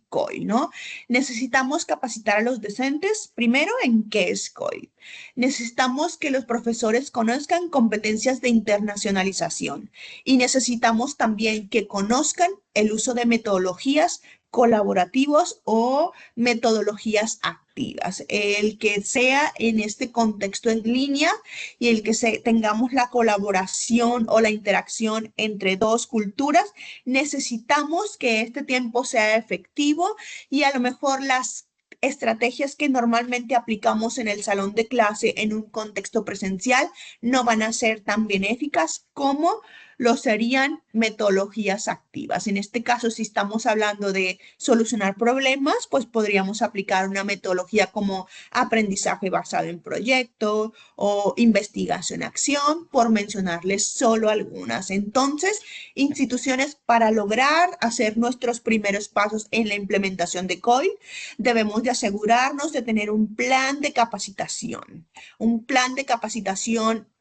COIL, ¿no? Necesitamos capacitar a los docentes primero en qué es COIL. Necesitamos que los profesores conozcan competencias de internacionalización y necesitamos también que conozcan el uso de metodologías colaborativos o metodologías activas. El que sea en este contexto en línea y el que tengamos la colaboración o la interacción entre dos culturas, necesitamos que este tiempo sea efectivo y a lo mejor las estrategias que normalmente aplicamos en el salón de clase en un contexto presencial no van a ser tan benéficas como lo serían metodologías activas. En este caso, si estamos hablando de solucionar problemas, pues podríamos aplicar una metodología como aprendizaje basado en proyecto o investigación-acción, por mencionarles solo algunas. Entonces, instituciones, para lograr hacer nuestros primeros pasos en la implementación de COIL, debemos de asegurarnos de tener un plan de capacitación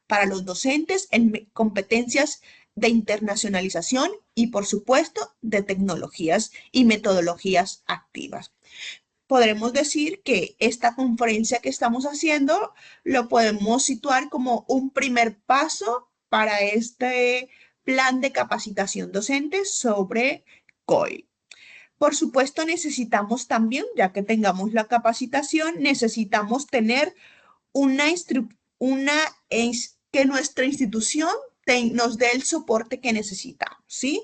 para los docentes en competencias de internacionalización y, por supuesto, de tecnologías y metodologías activas. Podremos decir que esta conferencia que estamos haciendo lo podemos situar como un primer paso para este plan de capacitación docente sobre COIL. Por supuesto, necesitamos también, ya que tengamos la capacitación, necesitamos tener que nuestra institución nos dé el soporte que necesitamos, ¿sí?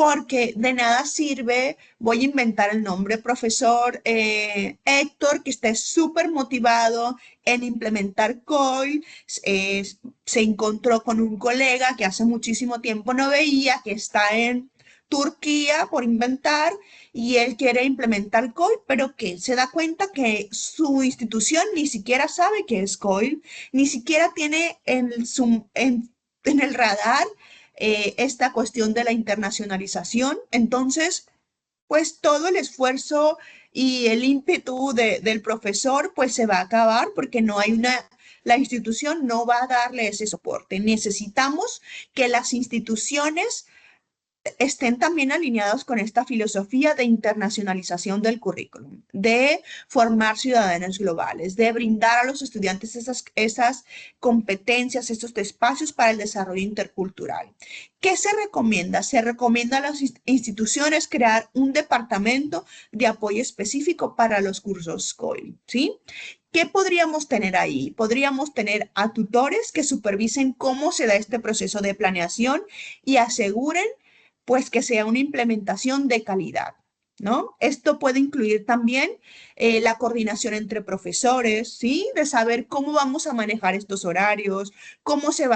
porque de nada sirve, voy a inventar el nombre, profesor Héctor, que esté súper motivado en implementar COIL, se encontró con un colega que hace muchísimo tiempo no veía, que está en Turquía, por inventar, y él quiere implementar COIL, pero que se da cuenta que su institución ni siquiera sabe qué es COIL, ni siquiera tiene en el radar esta cuestión de la internacionalización. Entonces, pues todo el esfuerzo y el ímpetu del profesor pues se va a acabar porque la institución no va a darle ese soporte. Necesitamos que las instituciones estén también alineados con esta filosofía de internacionalización del currículum, de formar ciudadanos globales, de brindar a los estudiantes esas competencias, estos espacios para el desarrollo intercultural. ¿Qué se recomienda? Se recomienda a las instituciones crear un departamento de apoyo específico para los cursos COIL, ¿sí? ¿Qué podríamos tener ahí? Podríamos tener a tutores que supervisen cómo se da este proceso de planeación y aseguren pues que sea una implementación de calidad, ¿no? Esto puede incluir también la coordinación entre profesores, ¿sí? De saber cómo vamos a manejar estos horarios,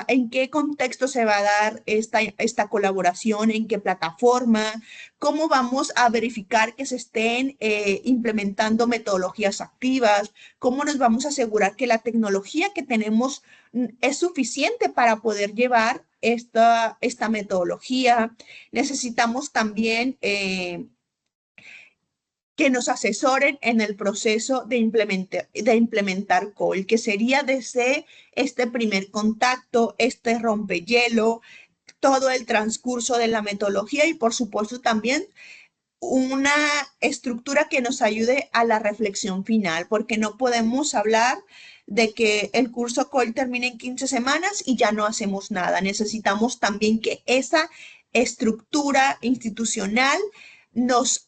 en qué contexto se va a dar esta colaboración, en qué plataforma, cómo vamos a verificar que se estén implementando metodologías activas, cómo nos vamos a asegurar que la tecnología que tenemos es suficiente para poder llevar esta metodología. Necesitamos también que nos asesoren en el proceso de implementar COIL, que sería desde este primer contacto, este rompehielo, todo el transcurso de la metodología y por supuesto también una estructura que nos ayude a la reflexión final, porque no podemos hablar de que el curso COIL termine en 15 semanas y ya no hacemos nada. Necesitamos también que esa estructura institucional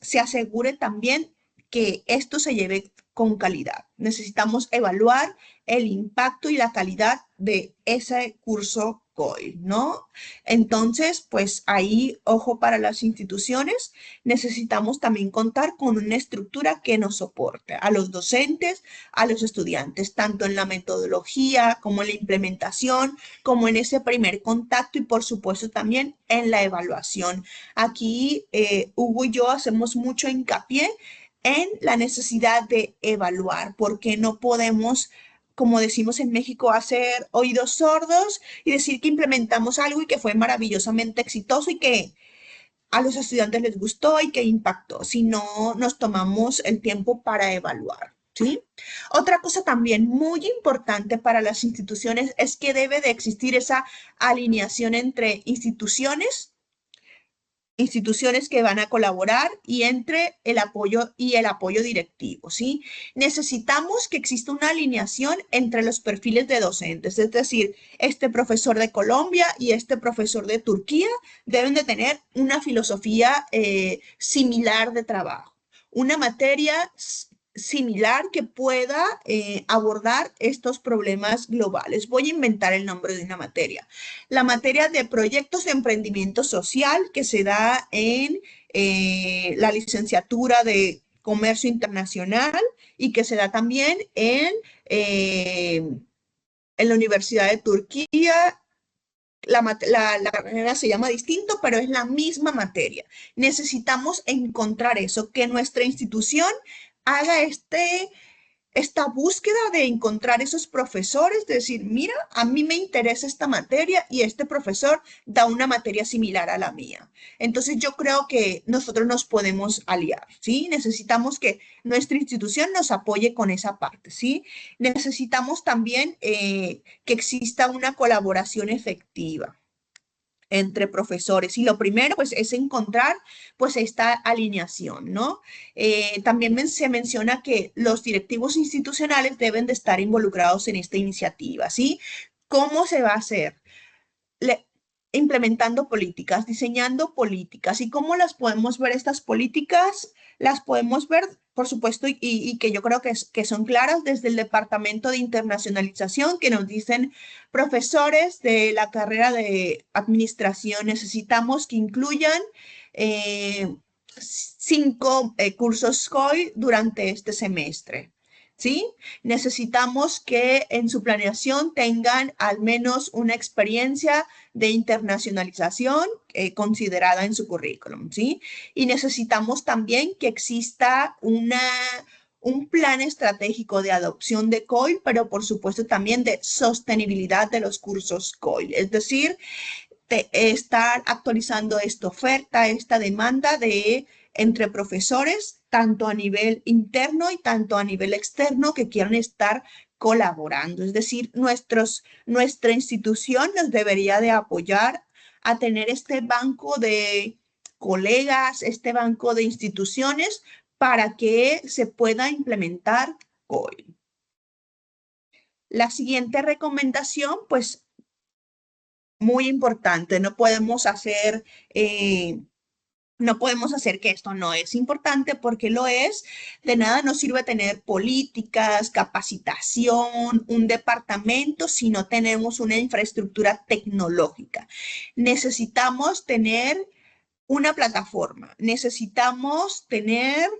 se asegure también que esto se lleve con calidad. Necesitamos evaluar el impacto y la calidad de ese curso COIL, ¿no? Entonces, pues ahí, ojo para las instituciones, necesitamos también contar con una estructura que nos soporte a los docentes, a los estudiantes, tanto en la metodología como en la implementación, como en ese primer contacto y por supuesto también en la evaluación. Aquí Hugo y yo hacemos mucho hincapié en la necesidad de evaluar, porque no podemos, como decimos en México, hacer oídos sordos y decir que implementamos algo y que fue maravillosamente exitoso y que a los estudiantes les gustó y que impactó, si no nos tomamos el tiempo para evaluar, ¿sí? Otra cosa también muy importante para las instituciones es que debe de existir esa alineación entre instituciones que van a colaborar y entre el apoyo directivo, ¿sí? Necesitamos que exista una alineación entre los perfiles de docentes, es decir, este profesor de Colombia y este profesor de Turquía deben de tener una filosofía similar de trabajo, una materia similar que pueda abordar estos problemas globales. Voy a inventar el nombre de una materia. La materia de proyectos de emprendimiento social que se da en la licenciatura de Comercio Internacional y que se da también en la Universidad de Turquía. La carrera se llama distinto, pero es la misma materia. Necesitamos encontrar eso, que nuestra institución haga esta búsqueda de encontrar esos profesores, de decir, mira, a mí me interesa esta materia y este profesor da una materia similar a la mía. Entonces yo creo que nosotros nos podemos aliar, ¿sí? Necesitamos que nuestra institución nos apoye con esa parte, ¿sí? Necesitamos también que exista una colaboración efectiva entre profesores. Y lo primero, pues, es encontrar, pues, esta alineación, ¿no? También se menciona que los directivos institucionales deben de estar involucrados en esta iniciativa, ¿sí? ¿Cómo se va a hacer? Implementando políticas, diseñando políticas. ¿Y cómo las podemos ver estas políticas? Las podemos ver, por supuesto, y que yo creo que son claras desde el Departamento de Internacionalización, que nos dicen, profesores de la carrera de administración, necesitamos que incluyan 5 cursos COIL durante este semestre. ¿Sí? Necesitamos que en su planeación tengan al menos una experiencia de internacionalización considerada en su currículum, ¿sí? Y necesitamos también que exista un plan estratégico de adopción de COIL, pero por supuesto también de sostenibilidad de los cursos COIL, es decir, de estar actualizando esta oferta, esta demanda entre profesores, tanto a nivel interno y tanto a nivel externo, que quieran estar colaborando. Es decir, nuestra institución nos debería de apoyar a tener este banco de colegas, este banco de instituciones para que se pueda implementar COIL. La siguiente recomendación, pues, muy importante, no podemos hacer que esto no es importante, porque lo es. De nada nos sirve tener políticas, capacitación, un departamento si no tenemos una infraestructura tecnológica. Necesitamos tener una plataforma, necesitamos tener,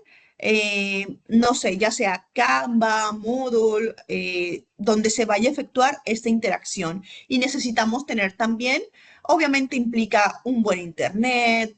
no sé, ya sea Canva, Moodle, donde se vaya a efectuar esta interacción. Y necesitamos tener también, obviamente implica un buen internet,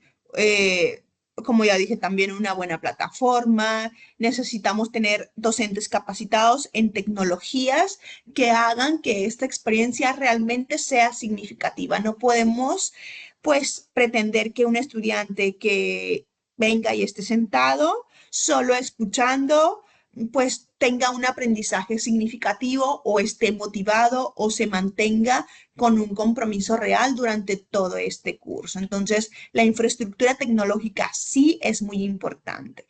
como ya dije, también una buena plataforma. Necesitamos tener docentes capacitados en tecnologías que hagan que esta experiencia realmente sea significativa. No podemos, pues, pretender que un estudiante que venga y esté sentado solo escuchando, pues tenga un aprendizaje significativo o esté motivado o se mantenga con un compromiso real durante todo este curso. Entonces, la infraestructura tecnológica sí es muy importante.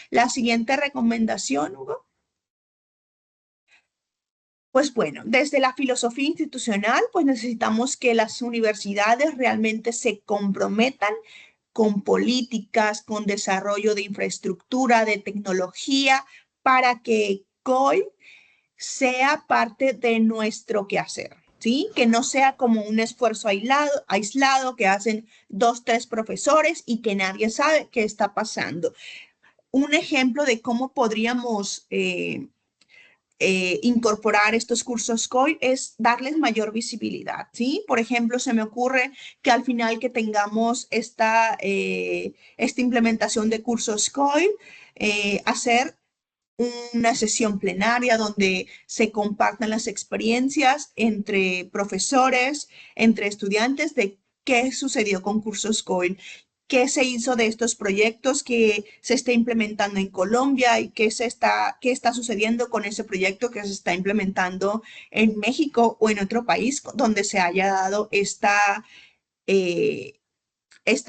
La siguiente recomendación, Hugo. Pues bueno, desde la filosofía institucional, pues necesitamos que las universidades realmente se comprometan con políticas, con desarrollo de infraestructura, de tecnología, para que COIL sea parte de nuestro quehacer, ¿sí? Que no sea como un esfuerzo aislado que hacen 2, 3 profesores y que nadie sabe qué está pasando. Un ejemplo de cómo podríamos incorporar estos cursos COIL es darles mayor visibilidad, ¿sí? Por ejemplo, se me ocurre que al final que tengamos esta implementación de cursos COIL, hacer una sesión plenaria donde se compartan las experiencias entre profesores, entre estudiantes de qué sucedió con cursos COIL, qué se hizo de estos proyectos que se está implementando en Colombia y qué está sucediendo con ese proyecto que se está implementando en México o en otro país donde se haya dado esta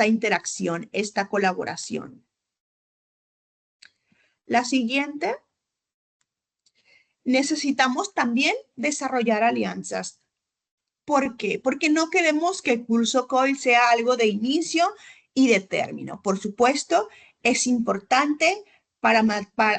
interacción, esta colaboración. La siguiente. Necesitamos también desarrollar alianzas. ¿Por qué? Porque no queremos que el curso COIL sea algo de inicio y de término. Por supuesto, es importante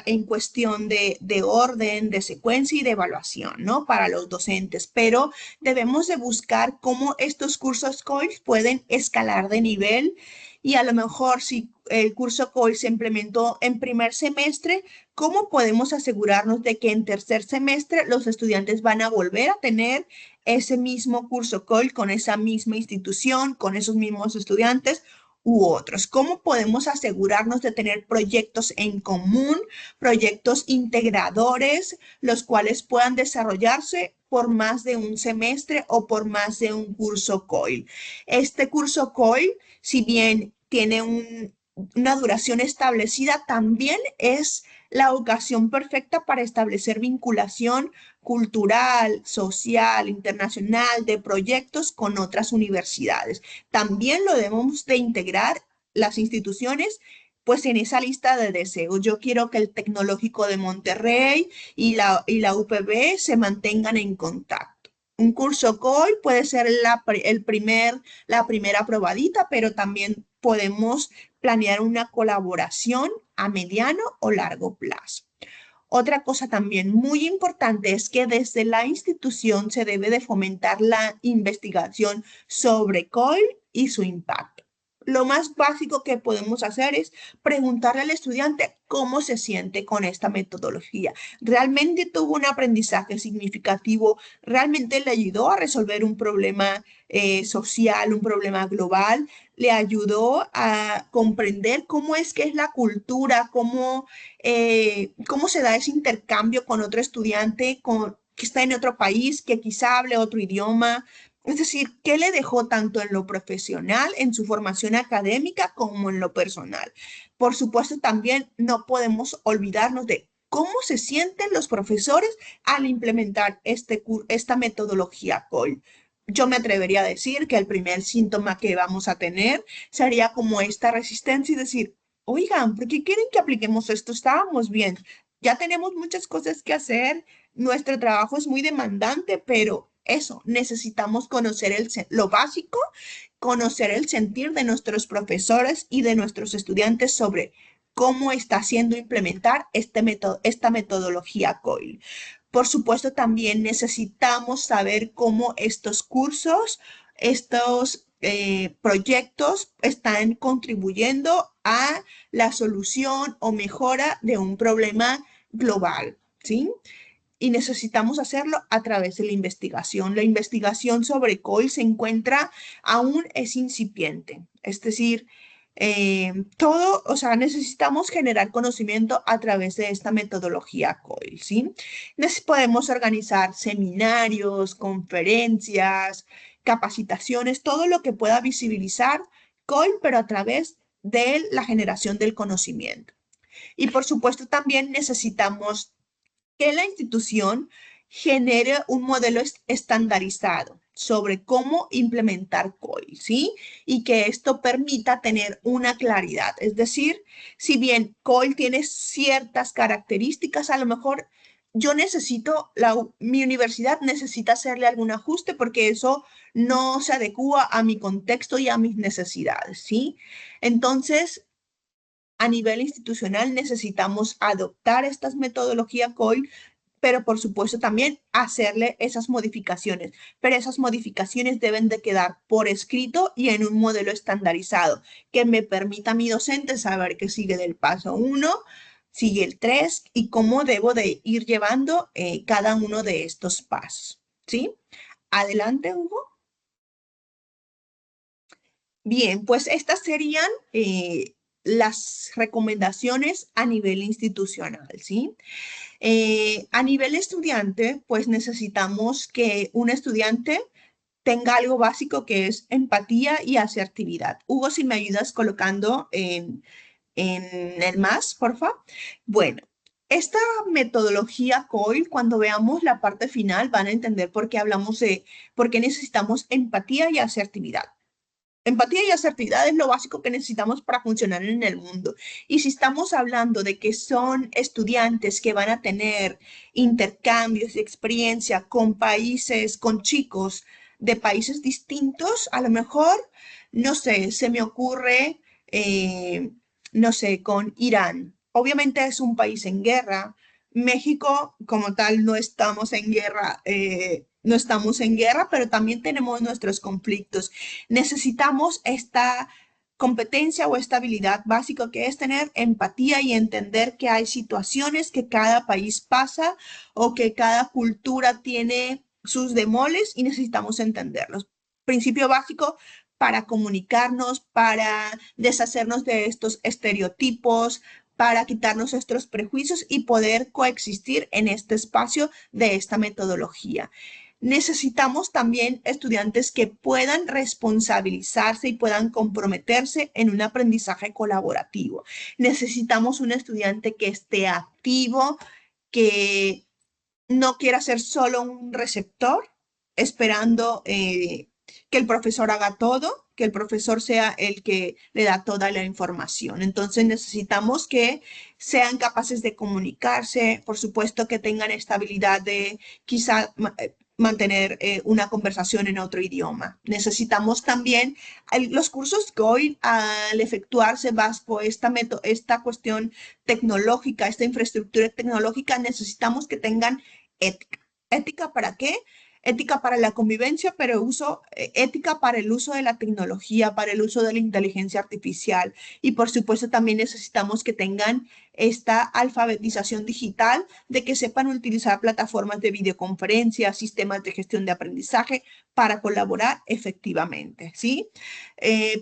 en cuestión de orden, de secuencia y de evaluación, ¿no? Para los docentes, pero debemos de buscar cómo estos cursos COIL pueden escalar de nivel y a lo mejor si el curso COIL se implementó en primer semestre, ¿cómo podemos asegurarnos de que en tercer semestre los estudiantes van a volver a tener ese mismo curso COIL con esa misma institución, con esos mismos estudiantes u otros? ¿Cómo podemos asegurarnos de tener proyectos en común, proyectos integradores, los cuales puedan desarrollarse por más de un semestre o por más de un curso COIL? Este curso COIL, si bien tiene una duración establecida, también es la ocasión perfecta para establecer vinculación cultural, social, internacional, de proyectos con otras universidades. También lo debemos de integrar las instituciones pues en esa lista de deseos. Yo quiero que el Tecnológico de Monterrey y la UPB se mantengan en contacto. Un curso COIL puede ser la primera probadita, pero también podemos planear una colaboración a mediano o largo plazo. Otra cosa también muy importante es que desde la institución se debe de fomentar la investigación sobre COIL y su impacto. lo más básico que podemos hacer es preguntarle al estudiante cómo se siente con esta metodología. ¿Realmente tuvo un aprendizaje significativo? ¿Realmente le ayudó a resolver un problema social, un problema global? ¿Le ayudó a comprender cómo es que es la cultura, cómo se da ese intercambio con otro estudiante que está en otro país, que quizá hable otro idioma? Es decir, ¿qué le dejó tanto en lo profesional, en su formación académica, como en lo personal? Por supuesto, también no podemos olvidarnos de cómo se sienten los profesores al implementar esta metodología COIL. Yo me atrevería a decir que el primer síntoma que vamos a tener sería como esta resistencia y decir, oigan, ¿por qué quieren que apliquemos esto? Estábamos bien, ya tenemos muchas cosas que hacer, nuestro trabajo es muy demandante, pero eso, necesitamos conocer lo básico, conocer el sentir de nuestros profesores y de nuestros estudiantes sobre cómo está haciendo implementar esta metodología COIL. Por supuesto, también necesitamos saber cómo estos cursos, estos proyectos están contribuyendo a la solución o mejora de un problema global, ¿sí? Y necesitamos hacerlo a través de la investigación. La investigación sobre COIL aún es incipiente. Es decir, necesitamos generar conocimiento a través de esta metodología COIL, ¿sí? Podemos organizar seminarios, conferencias, capacitaciones, todo lo que pueda visibilizar COIL, pero a través de la generación del conocimiento. Y por supuesto también necesitamos que la institución genere un modelo estandarizado sobre cómo implementar COIL, ¿sí? Y que esto permita tener una claridad. Es decir, si bien COIL tiene ciertas características, a lo mejor mi universidad necesita hacerle algún ajuste porque eso no se adecua a mi contexto y a mis necesidades, ¿sí? Entonces, a nivel institucional necesitamos adoptar estas metodologías COIL, pero por supuesto también hacerle esas modificaciones. Pero esas modificaciones deben de quedar por escrito y en un modelo estandarizado que me permita a mi docente saber que sigue del paso 1, sigue el 3 y cómo debo de ir llevando cada uno de estos pasos, ¿sí? Adelante, Hugo. Bien, pues estas serían las recomendaciones a nivel institucional, ¿sí? A nivel estudiante, pues necesitamos que un estudiante tenga algo básico que es empatía y asertividad. Hugo, si me ayudas colocando en el más, por favor. Bueno, esta metodología COIL, cuando veamos la parte final, van a entender por qué necesitamos empatía y asertividad. Empatía y asertividad es lo básico que necesitamos para funcionar en el mundo. Y si estamos hablando de que son estudiantes que van a tener intercambios de experiencia con países, con chicos de países distintos, a lo mejor, no sé, se me ocurre, no sé, con Irán. Obviamente es un país en guerra. México, como tal, no estamos en guerra. No estamos en guerra, pero también tenemos nuestros conflictos. Necesitamos esta competencia o esta habilidad básica que es tener empatía y entender que hay situaciones que cada país pasa o que cada cultura tiene sus demoles y necesitamos entenderlos. Principio básico para comunicarnos, para deshacernos de estos estereotipos, para quitarnos estos prejuicios y poder coexistir en este espacio de esta metodología. Necesitamos también estudiantes que puedan responsabilizarse y puedan comprometerse en un aprendizaje colaborativo. Necesitamos un estudiante que esté activo, que no quiera ser solo un receptor, esperando que el profesor haga todo, que el profesor sea el que le da toda la información. Entonces necesitamos que sean capaces de comunicarse, por supuesto que tengan esta habilidad de quizá mantener una conversación en otro idioma. Necesitamos también los cursos COIL al efectuarse bajo esta cuestión tecnológica, esta infraestructura tecnológica, necesitamos que tengan ética. ¿Ética para qué? ética para la convivencia, pero ética para el uso de la tecnología, para el uso de la inteligencia artificial. Y por supuesto también necesitamos que tengan esta alfabetización digital, de que sepan utilizar plataformas de videoconferencia, sistemas de gestión de aprendizaje para colaborar efectivamente, ¿sí?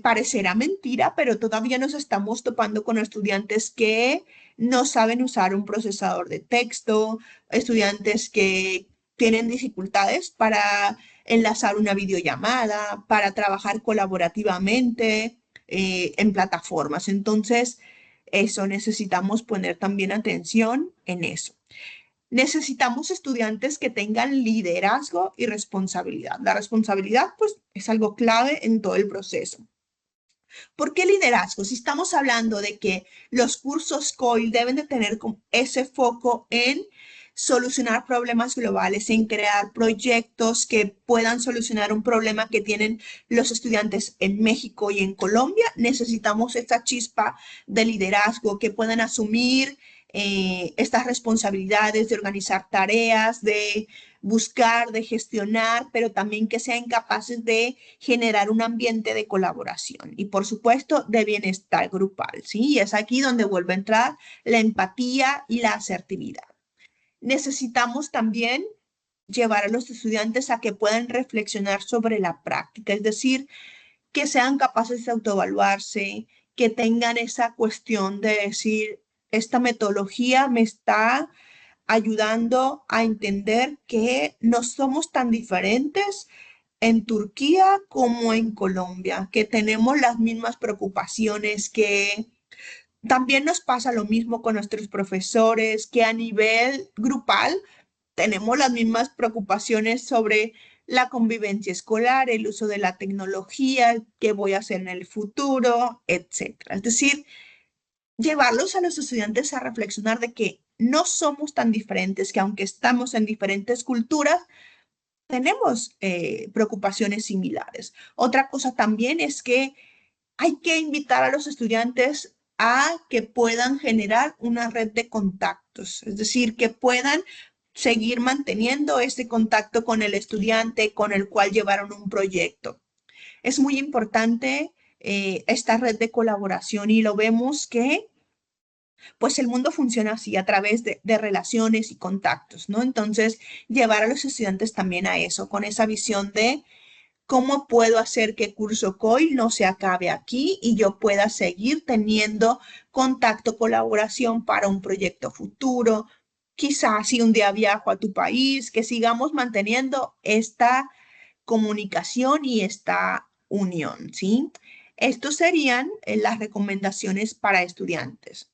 Parecerá mentira, pero todavía nos estamos topando con estudiantes que no saben usar un procesador de texto, estudiantes que tienen dificultades para enlazar una videollamada, para trabajar colaborativamente en plataformas. Entonces, eso necesitamos poner también atención en eso. Necesitamos estudiantes que tengan liderazgo y responsabilidad. La responsabilidad, pues, es algo clave en todo el proceso. ¿Por qué liderazgo? Si estamos hablando de que los cursos COIL deben de tener ese foco en solucionar problemas globales, en crear proyectos que puedan solucionar un problema que tienen los estudiantes en México y en Colombia, necesitamos esta chispa de liderazgo, que puedan asumir estas responsabilidades de organizar tareas, de buscar, de gestionar, pero también que sean capaces de generar un ambiente de colaboración y, por supuesto, de bienestar grupal, ¿sí? Y es aquí donde vuelve a entrar la empatía y la asertividad. Necesitamos también llevar a los estudiantes a que puedan reflexionar sobre la práctica, es decir, que sean capaces de autoevaluarse, que tengan esa cuestión de decir, esta metodología me está ayudando a entender que no somos tan diferentes en Turquía como en Colombia, que tenemos las mismas preocupaciones, que también nos pasa lo mismo con nuestros profesores, que a nivel grupal tenemos las mismas preocupaciones sobre la convivencia escolar, el uso de la tecnología, qué voy a hacer en el futuro, etcétera. Es decir, llevarlos a los estudiantes a reflexionar de que no somos tan diferentes, que aunque estamos en diferentes culturas, tenemos preocupaciones similares. Otra cosa también es que hay que invitar a los estudiantes a que puedan generar una red de contactos, es decir, que puedan seguir manteniendo ese contacto con el estudiante con el cual llevaron un proyecto. Es muy importante esta red de colaboración y lo vemos que pues el mundo funciona así, a través de relaciones y contactos, ¿no? Entonces, llevar a los estudiantes también a eso, con esa visión de cómo puedo hacer que Curso COIL no se acabe aquí y yo pueda seguir teniendo contacto, colaboración para un proyecto futuro. Quizás si un día viajo a tu país, que sigamos manteniendo esta comunicación y esta unión, ¿sí? Estos serían las recomendaciones para estudiantes.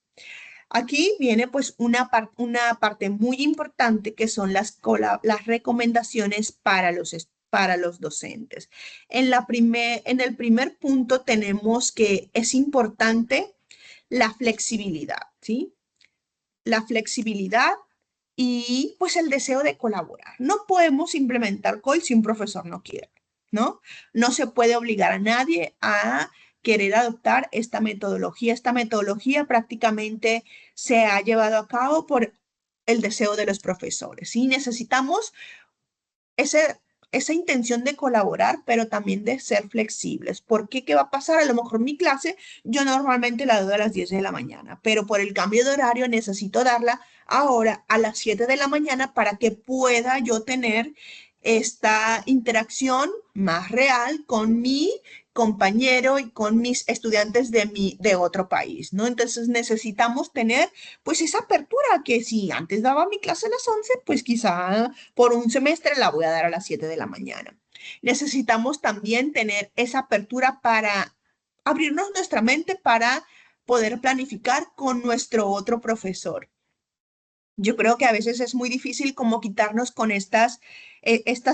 Aquí viene pues una parte muy importante, que son las recomendaciones para los docentes. En el primer punto tenemos que es importante la flexibilidad, ¿sí? La flexibilidad y pues el deseo de colaborar. No podemos implementar COIL si un profesor no quiere, ¿no? No se puede obligar a nadie a querer adoptar esta metodología. Esta metodología prácticamente se ha llevado a cabo por el deseo de los profesores. ¿Sí? Necesitamos esa intención de colaborar, pero también de ser flexibles. ¿Por qué? ¿Qué va a pasar? A lo mejor mi clase yo normalmente la doy a las 10 de la mañana, pero por el cambio de horario necesito darla ahora a las 7 de la mañana para que pueda yo tener esta interacción más real con mi compañero y con mis estudiantes de otro país, ¿no? Entonces necesitamos tener pues esa apertura, que si antes daba mi clase a las 11, pues quizá por un semestre la voy a dar a las 7 de la mañana. Necesitamos también tener esa apertura para abrirnos nuestra mente para poder planificar con nuestro otro profesor. Yo creo que a veces es muy difícil como quitarnos con estas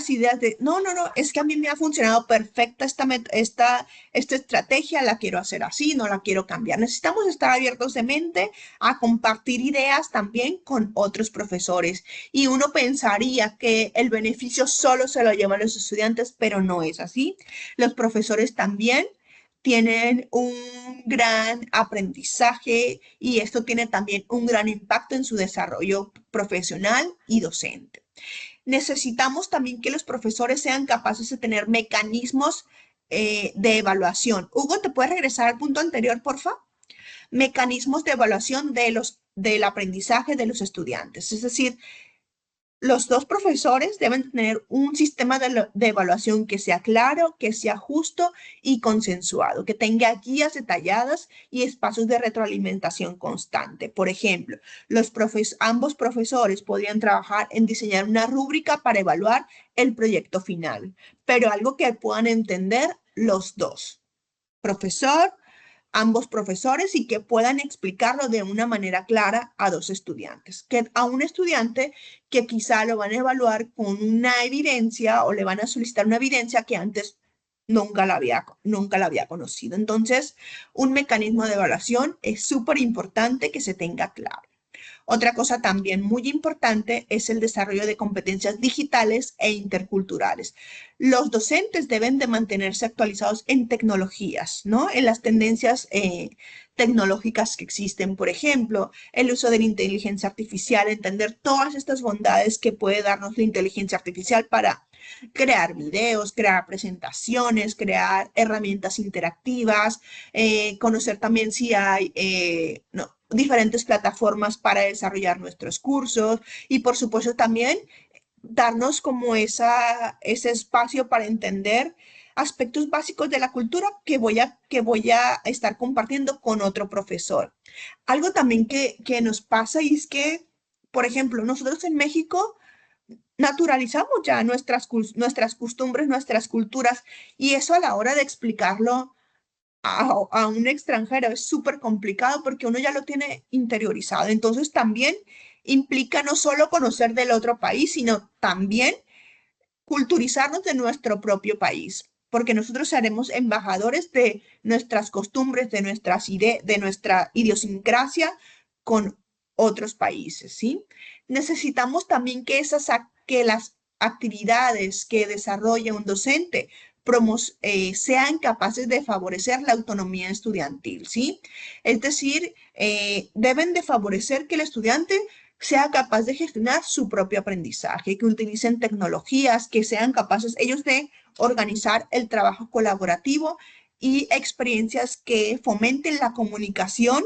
ideas de, no, es que a mí me ha funcionado perfecta esta estrategia, la quiero hacer así, no la quiero cambiar. Necesitamos estar abiertos de mente a compartir ideas también con otros profesores. Y uno pensaría que el beneficio solo se lo llevan los estudiantes, pero no es así. Los profesores también tienen un gran aprendizaje y esto tiene también un gran impacto en su desarrollo profesional y docente. Necesitamos también que los profesores sean capaces de tener mecanismos de evaluación. Hugo, ¿te puedes regresar al punto anterior, porfa? Mecanismos de evaluación del aprendizaje de los estudiantes. Es decir, los dos profesores deben tener un sistema de evaluación que sea claro, que sea justo y consensuado, que tenga guías detalladas y espacios de retroalimentación constante. Por ejemplo, ambos profesores podrían trabajar en diseñar una rúbrica para evaluar el proyecto final, pero algo que puedan entender los dos. Ambos profesores y que puedan explicarlo de una manera clara a dos estudiantes. Que a un estudiante que quizá lo van a evaluar con una evidencia o le van a solicitar una evidencia que antes nunca la había conocido. Entonces, un mecanismo de evaluación es súper importante que se tenga claro. Otra cosa también muy importante es el desarrollo de competencias digitales e interculturales. Los docentes deben de mantenerse actualizados en tecnologías, ¿no? En las tendencias tecnológicas que existen, por ejemplo, el uso de la inteligencia artificial, entender todas estas bondades que puede darnos la inteligencia artificial para crear videos, crear presentaciones, crear herramientas interactivas, conocer también si hay diferentes plataformas para desarrollar nuestros cursos y por supuesto también darnos como ese espacio para entender aspectos básicos de la cultura que voy a estar compartiendo con otro profesor. Algo también que nos pasa y es que, por ejemplo, nosotros en México naturalizamos ya nuestras costumbres, nuestras culturas y eso a la hora de explicarlo a un extranjero es súper complicado porque uno ya lo tiene interiorizado. Entonces también implica no solo conocer del otro país, sino también culturizarnos de nuestro propio país, porque nosotros seremos embajadores de nuestras costumbres, de nuestra idiosincrasia con otros países, ¿sí? Necesitamos también que las actividades que desarrolla un docente sean capaces de favorecer la autonomía estudiantil, ¿sí? Es decir, deben de favorecer que el estudiante sea capaz de gestionar su propio aprendizaje, que utilicen tecnologías, que sean capaces ellos de organizar el trabajo colaborativo y experiencias que fomenten la comunicación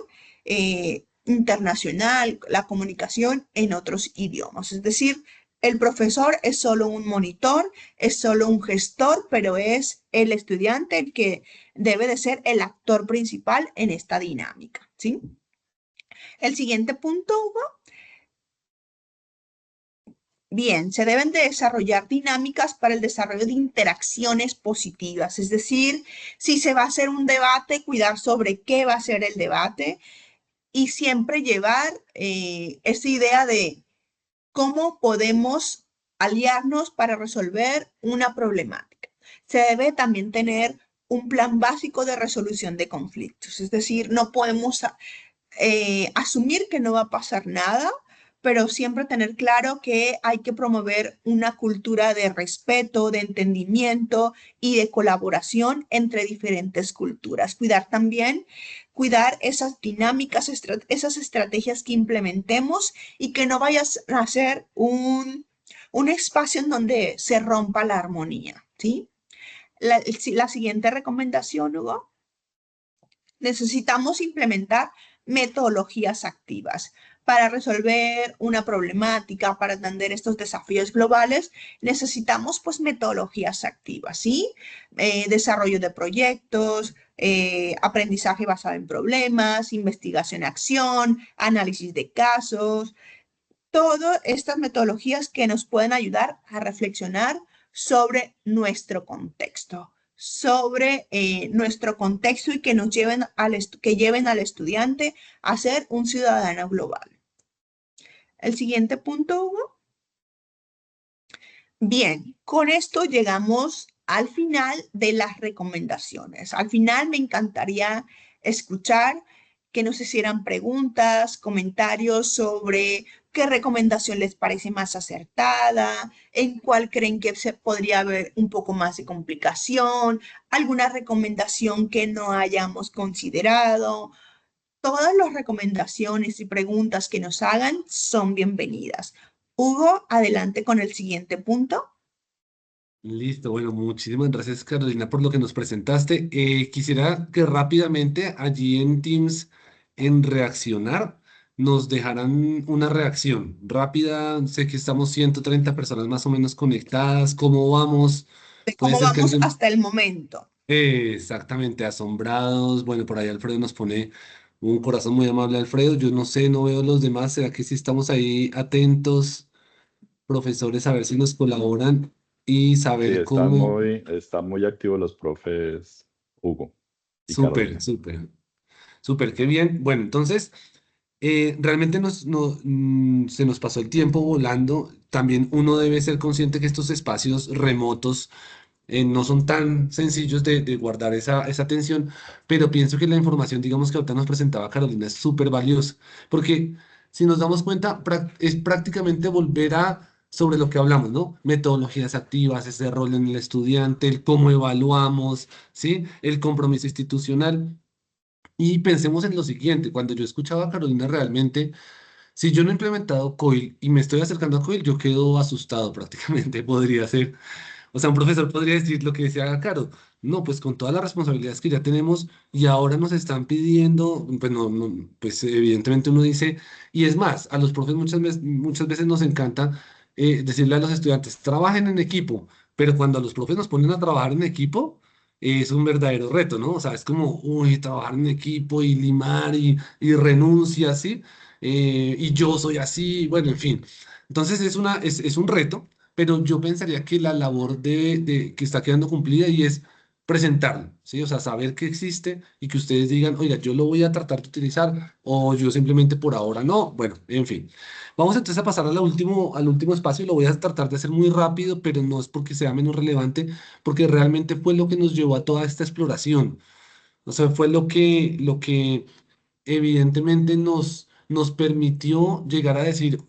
internacional, la comunicación en otros idiomas. Es decir, el profesor es solo un monitor, es solo un gestor, pero es el estudiante el que debe de ser el actor principal en esta dinámica, ¿sí? El siguiente punto, Hugo. Bien, se deben de desarrollar dinámicas para el desarrollo de interacciones positivas, es decir, si se va a hacer un debate, cuidar sobre qué va a ser el debate y siempre llevar esa idea de cómo podemos aliarnos para resolver una problemática. Se debe también tener un plan básico de resolución de conflictos, es decir, no podemos asumir que no va a pasar nada, pero siempre tener claro que hay que promover una cultura de respeto, de entendimiento y de colaboración entre diferentes culturas. Cuidar esas dinámicas, esas estrategias que implementemos y que no vayas a ser un espacio en donde se rompa la armonía, ¿sí? La siguiente recomendación, Hugo. Necesitamos implementar metodologías activas. Para resolver una problemática, para atender estos desafíos globales, necesitamos pues metodologías activas, ¿sí? Desarrollo de proyectos, aprendizaje basado en problemas, investigación-acción, análisis de casos, todas estas metodologías que nos pueden ayudar a reflexionar sobre nuestro contexto y que nos lleven al estudiante a ser un ciudadano global. El siguiente punto, Hugo. Bien, con esto llegamos al final de las recomendaciones. Al final me encantaría escuchar que nos hicieran preguntas, comentarios sobre qué recomendación les parece más acertada, en cuál creen que se podría haber un poco más de complicación, alguna recomendación que no hayamos considerado. Todas las recomendaciones y preguntas que nos hagan son bienvenidas. Hugo, adelante con el siguiente punto. Listo, bueno, muchísimas gracias Carolina por lo que nos presentaste. Quisiera que rápidamente allí en Teams, en reaccionar, nos dejaran una reacción rápida. Sé que estamos 130 personas más o menos conectadas. ¿Cómo vamos? De Puede cómo ser que vamos alguien... hasta el momento. Exactamente, asombrados. Bueno, por ahí Alfredo nos pone un corazón muy amable, Alfredo. Yo no sé, no veo los demás. ¿Será que sí estamos ahí atentos, profesores, a ver si nos colaboran y Sí, saber cómo? están muy activos los profes Hugo y Súper, Carolina. súper, súper, qué bien. Bueno, entonces, realmente se nos pasó el tiempo volando. También uno debe ser consciente que estos espacios remotos no son tan sencillos de guardar esa atención, pero pienso que la información, digamos que ahorita nos presentaba Carolina, es súper valiosa, porque si nos damos cuenta, es prácticamente volver a sobre lo que hablamos, ¿no? Metodologías activas, ese rol en el estudiante, el cómo evaluamos, ¿sí? El compromiso institucional. Y pensemos en lo siguiente, cuando yo escuchaba a Carolina realmente, si yo no he implementado COIL y me estoy acercando a COIL, yo quedo asustado prácticamente, podría ser. O sea, un profesor podría decir lo que decía Caro, no, pues con todas las responsabilidades que ya tenemos y ahora nos están pidiendo, pues no, pues evidentemente uno dice, y es más, a los profes muchas veces nos encanta decirle a los estudiantes, trabajen en equipo, pero cuando a los profes nos ponen a trabajar en equipo, es un verdadero reto, ¿no? O sea, es como, uy, trabajar en equipo y limar y renuncia, ¿sí? Y yo soy así, bueno, en fin. Entonces es un reto, pero yo pensaría que la labor que está quedando cumplida y es presentarlo, ¿sí? O sea, saber que existe y que ustedes digan, oiga, yo lo voy a tratar de utilizar o yo simplemente por ahora no. Bueno, en fin. Vamos entonces a pasar al último espacio y lo voy a tratar de hacer muy rápido, pero no es porque sea menos relevante, porque realmente fue lo que nos llevó a toda esta exploración. O sea, fue lo que evidentemente nos permitió llegar a decir,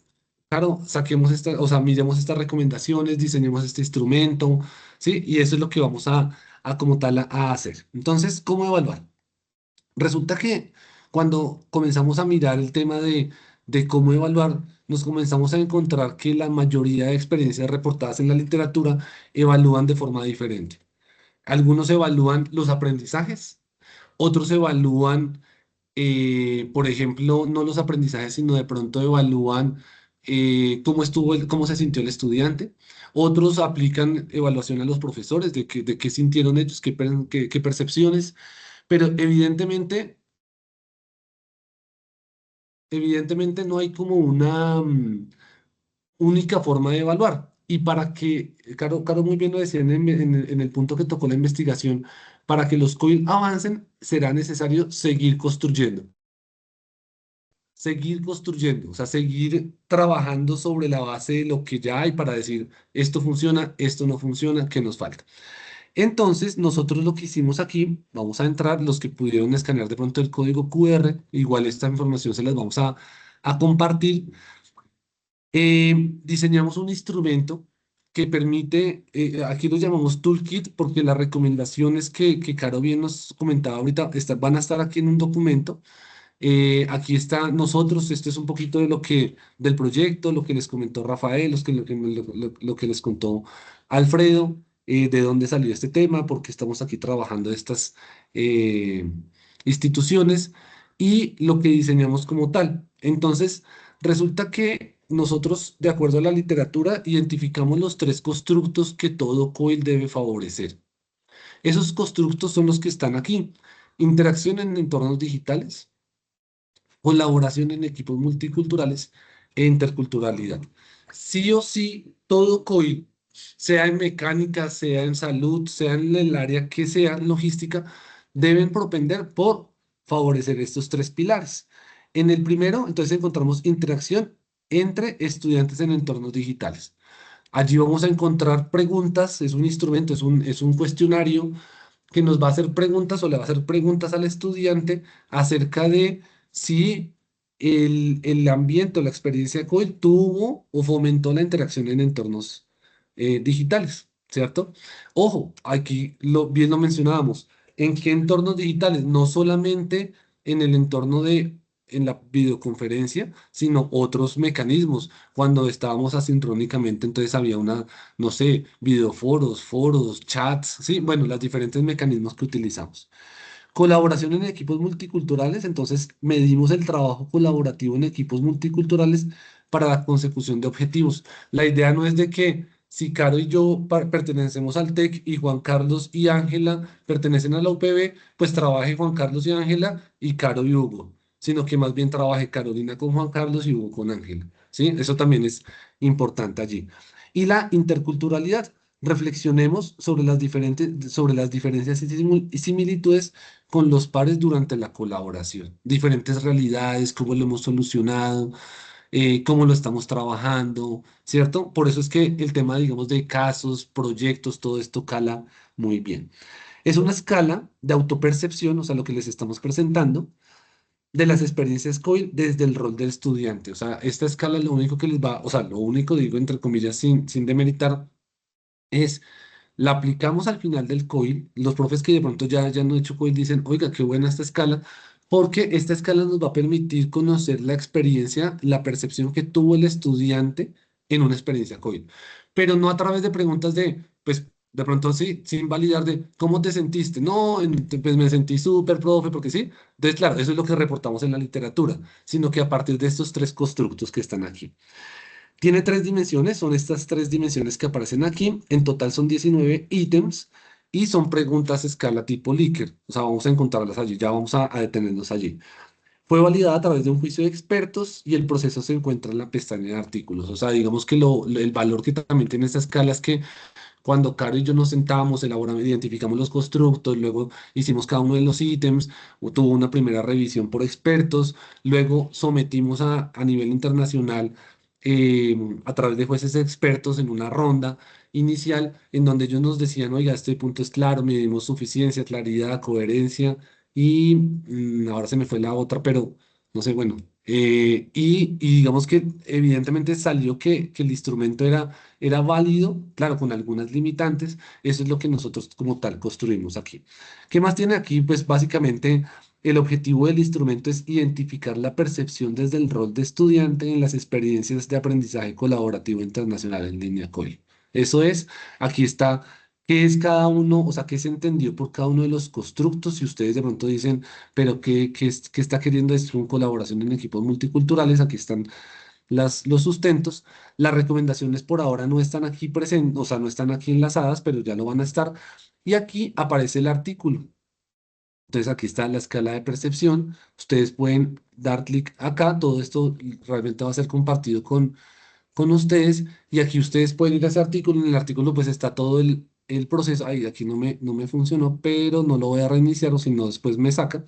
claro, saquemos esta, o sea, miremos estas recomendaciones, diseñemos este instrumento, ¿sí? Y eso es lo que vamos a como tal a hacer. Entonces, ¿cómo evaluar? Resulta que cuando comenzamos a mirar el tema de cómo evaluar, nos comenzamos a encontrar que la mayoría de experiencias reportadas en la literatura evalúan de forma diferente. Algunos evalúan los aprendizajes, otros evalúan por ejemplo, no los aprendizajes, sino de pronto evalúan cómo estuvo, cómo se sintió el estudiante. Otros aplican evaluación a los profesores, de qué sintieron ellos, qué percepciones, pero evidentemente no hay como una única forma de evaluar. Y para que, Caro muy bien lo decía en el punto que tocó la investigación, para que los COIL avancen, será necesario seguir construyendo, o sea, seguir trabajando sobre la base de lo que ya hay para decir, esto funciona, esto no funciona, ¿qué nos falta? Entonces, nosotros lo que hicimos aquí, vamos a entrar, los que pudieron escanear de pronto el código QR, igual esta información se las vamos a compartir. Diseñamos un instrumento que permite, aquí lo llamamos Toolkit, porque las recomendaciones que Caro bien nos comentaba ahorita van a estar aquí en un documento. Aquí está nosotros, esto es un poquito de del proyecto, lo que les comentó Rafael, lo que les contó Alfredo, de dónde salió este tema, por qué estamos aquí trabajando estas eh, instituciones y lo que diseñamos como tal. Entonces, resulta que nosotros, de acuerdo a la literatura, identificamos los tres constructos que todo COIL debe favorecer. Esos constructos son los que están aquí. Interacción en entornos digitales, colaboración en equipos multiculturales e interculturalidad. Sí o sí, todo COI, sea en mecánica, sea en salud, sea en el área que sea, en logística, deben propender por favorecer estos tres pilares. En el primero, entonces encontramos interacción entre estudiantes en entornos digitales. Allí vamos a encontrar preguntas, es un instrumento, es un cuestionario que nos va a hacer preguntas o le va a hacer preguntas al estudiante acerca de si el ambiente o la experiencia COIL tuvo o fomentó la interacción en entornos digitales, ¿cierto? Ojo, aquí bien lo mencionábamos, ¿en qué entornos digitales? No solamente en el entorno de en la videoconferencia, sino otros mecanismos. Cuando estábamos asincrónicamente, entonces había una, no sé, videoforos, foros, chats, sí, bueno, los diferentes mecanismos que utilizamos. Colaboración en equipos multiculturales, entonces medimos el trabajo colaborativo en equipos multiculturales para la consecución de objetivos. La idea no es de que si Caro y yo pertenecemos al TEC y Juan Carlos y Ángela pertenecen a la UPB, pues trabaje Juan Carlos y Ángela y Caro y Hugo, sino que más bien trabaje Carolina con Juan Carlos y Hugo con Ángela. ¿Sí? Eso también es importante allí. Y la interculturalidad. Reflexionemos sobre las diferencias y similitudes con los pares durante la colaboración. Diferentes realidades, cómo lo hemos solucionado, cómo lo estamos trabajando, ¿cierto? Por eso es que el tema, digamos, de casos, proyectos, todo esto cala muy bien. Es una escala de autopercepción, o sea, lo que les estamos presentando, de las experiencias COIL desde el rol del estudiante. O sea, esta escala lo único que les va, o sea, lo único, digo, entre comillas, sin demeritar, es la aplicamos al final del COIL. Los profes que de pronto ya han hecho COIL dicen, oiga, qué buena esta escala, porque esta escala nos va a permitir conocer la experiencia, la percepción que tuvo el estudiante en una experiencia COIL. Pero no a través de preguntas de, pues, de pronto sí, sin validar de cómo te sentiste. No, pues me sentí súper, profe, porque sí. Entonces, claro, eso es lo que reportamos en la literatura, sino que a partir de estos tres constructos que están aquí. Tiene tres dimensiones, son estas tres dimensiones que aparecen aquí. En total son 19 ítems y son preguntas a escala tipo Likert. O sea, vamos a encontrarlas allí, ya vamos a detenernos allí. Fue validada a través de un juicio de expertos y el proceso se encuentra en la pestaña de artículos. O sea, digamos que el valor que también tiene esta escala es que cuando Caro y yo nos sentamos, elaboramos, identificamos los constructos, luego hicimos cada uno de los ítems, tuvo una primera revisión por expertos, luego sometimos a nivel internacional a través de jueces expertos en una ronda inicial en donde ellos nos decían, oiga, este punto es claro, medimos suficiencia, claridad, coherencia y ahora se me fue la otra, pero no sé, bueno. Y digamos que evidentemente salió que el instrumento era válido, claro, con algunas limitantes. Eso es lo que nosotros como tal construimos aquí. ¿Qué más tiene aquí? Pues básicamente el objetivo del instrumento es identificar la percepción desde el rol de estudiante en las experiencias de aprendizaje colaborativo internacional en línea COIL. Eso es, aquí está. ¿Qué es cada uno? O sea, ¿qué se entendió por cada uno de los constructos? Si ustedes de pronto dicen, pero ¿qué está queriendo decir con colaboración en equipos multiculturales? Aquí están los sustentos. Las recomendaciones por ahora no están aquí presentes, o sea, no están aquí enlazadas, pero ya lo van a estar. Y aquí aparece el artículo. Entonces aquí está la escala de percepción. Ustedes pueden dar clic acá. Todo esto realmente va a ser compartido con ustedes. Y aquí ustedes pueden ir a ese artículo. En el artículo pues está todo el proceso. Ay, aquí no me funcionó, pero no lo voy a reiniciar o si no después me saca